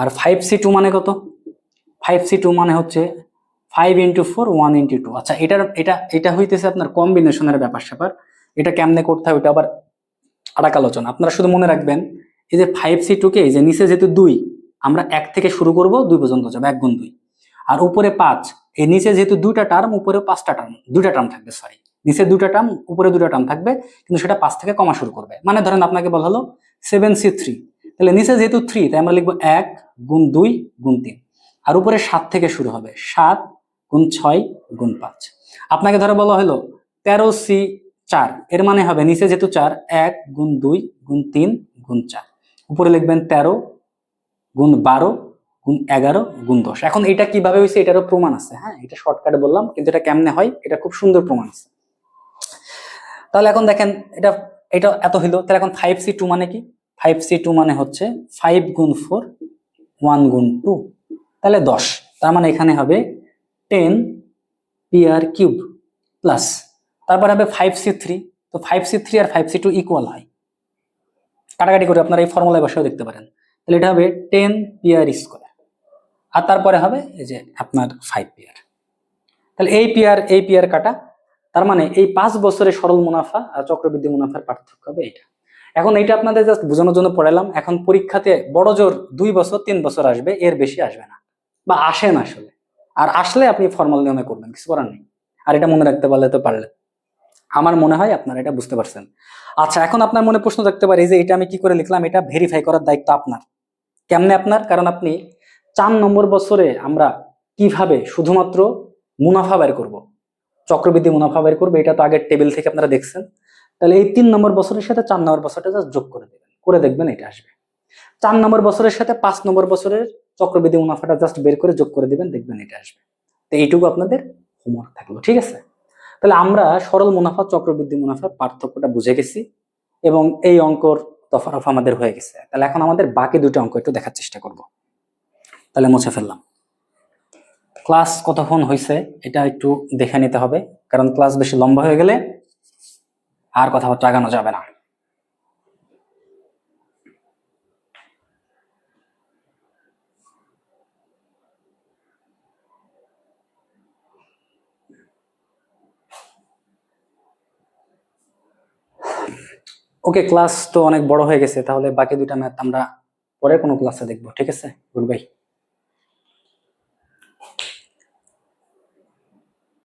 আর 5C2 মানে কত? 5C2 মানে হচ্ছে 5 × 4, 1 × 2। আচ্ছা, এটা হইতেছে আপনার কম্বিনেশনের ব্যাপার স্যাপার। এটা কেমনে করতে হয় ওটা আবার আরেক আলোচনা। আপনারা শুধু মনে রাখবেন এই যে 5C2 কে, এই যে নিচে যেহেতু 2, আমরা 1 থেকে শুরু করব, 2 পর্যন্ত যাবে, 1 × 2। আর উপরে 5, এই নিচে যেহেতু 2টা টার্ম, উপরে 5টা টার্ম, 2টা টার্ম থাকবে, সরি, নিচে 2টা টার্ম, উপরে 2টা টার্ম থাকবে, কিন্তু সেটা 5 থেকে কমা শুরু করবে। মানে ধরেন আপনাকে বলা হলো 7C3, তাহলে নিচে যেহেতু 3 তাই আমরা লিখবো 1 × 2 × 3। আর উপরে 7 থেকে শুরু হবে, 7 × 6 × 5। আপনাকে ধরে বলা হলো 13C4, এর মানে হবে নিচে যেহেতু 4, 1 × 2 × 3 × 4, উপরে লিখবেন 13 × 12 × 11 × 10। এখন এটা কিভাবে হয়েছে এটারও প্রমাণ আছে, হ্যাঁ, এটা শর্টকাটে বললাম, কিন্তু এটা কেমনে হয় এটা খুব সুন্দর প্রমাণ আছে। তাহলে এখন দেখেন এটা এটা এত হইলো, তাহলে এখন 5C2 মানে কি? 5C2 মানে হচ্ছে 5 × 4, 1 × 2, তাহলে 10। তার মানে এখানে হবে 10pr³ প্লাস, তারপর হবে 5C3। তো 5C3 আর 5C2 ইকুয়াল হয়, কাটাকাটি করে আপনারা এই ফর্মুলায় বসেও দেখতে পারেন। তাহলে এটা হবে 10pr², আর তারপরে হবে এই যে আপনার 5pr। তাহলে এই পিআর কাটা, তার মানে এই 5 বছরের সরল মুনাফা আর চক্রবৃদ্ধি মুনাফার পার্থক্য হবে এটা। এখন এইটা আপনাদের জাস্ট বোঝানোর জন্য পড়ালাম। এখন পরীক্ষাতে বড় জোর 2 বছর 3 বছর আসবে, এর বেশি আসবে না, বা আসে না আসলে। আর আসলে আপনি ফর্মাল নিয়মে করবেন, কিছু করার নেই। আর এটা মনে রাখতে পারলে তো পারলেন। আমার মনে হয় আপনারা এটা বুঝতে পারছেন। আচ্ছা, এখন আপনার মনে প্রশ্ন থাকতে পারে যে এটা আমি কি করে লিখলাম, এটা ভেরিফাই করার দায়িত্ব আপনার। কেমনে আপনার? কারণ আপনি 4 নম্বর বছরে আমরা কিভাবে শুধুমাত্র মুনাফা বের করব, চক্রবৃদ্ধি মুনাফা বের করবে, এটা তো আগের টেবিল থেকে আপনারা দেখছেন। তাহলে এই 3 নম্বর বছরের সাথে 4 নম্বর বছরটা জাস্ট যোগ করে দেবেন, করে দেখবেন এটা আসবে। 4 নম্বর বছরের সাথে 5 নম্বর বছরের চক্রবৃদ্ধি মুনাফাটা জাস্ট বের করে যোগ করে দিবেন, দেখবেন এটা আসবে। তো এইটুকু আপনাদের হোমওয়ার্ক থাকলো, ঠিক আছে? তাহলে আমরা সরল মুনাফা চক্রবৃদ্ধি মুনাফার পার্থক্যটা বুঝে গেছি, এবং এই অঙ্কর তফারফ আমাদের হয়ে গেছে। তাহলে এখন আমাদের বাকি 2টা অঙ্ক একটু দেখার চেষ্টা করব। তাহলে মুছে ফেললাম। ক্লাস কতক্ষণ হয়েছে এটা একটু দেখে নিতে হবে, কারণ ক্লাস বেশি লম্বা হয়ে গেলে আর কথাবার্তা আগানো যাবে না। ওকে, ক্লাস তো অনেক বড় হয়ে গেছে, তাহলে বাকি 2টা ম্যাথ আমরা পরে কোনো ক্লাসে দেখবো, ঠিক আছে? Good bye.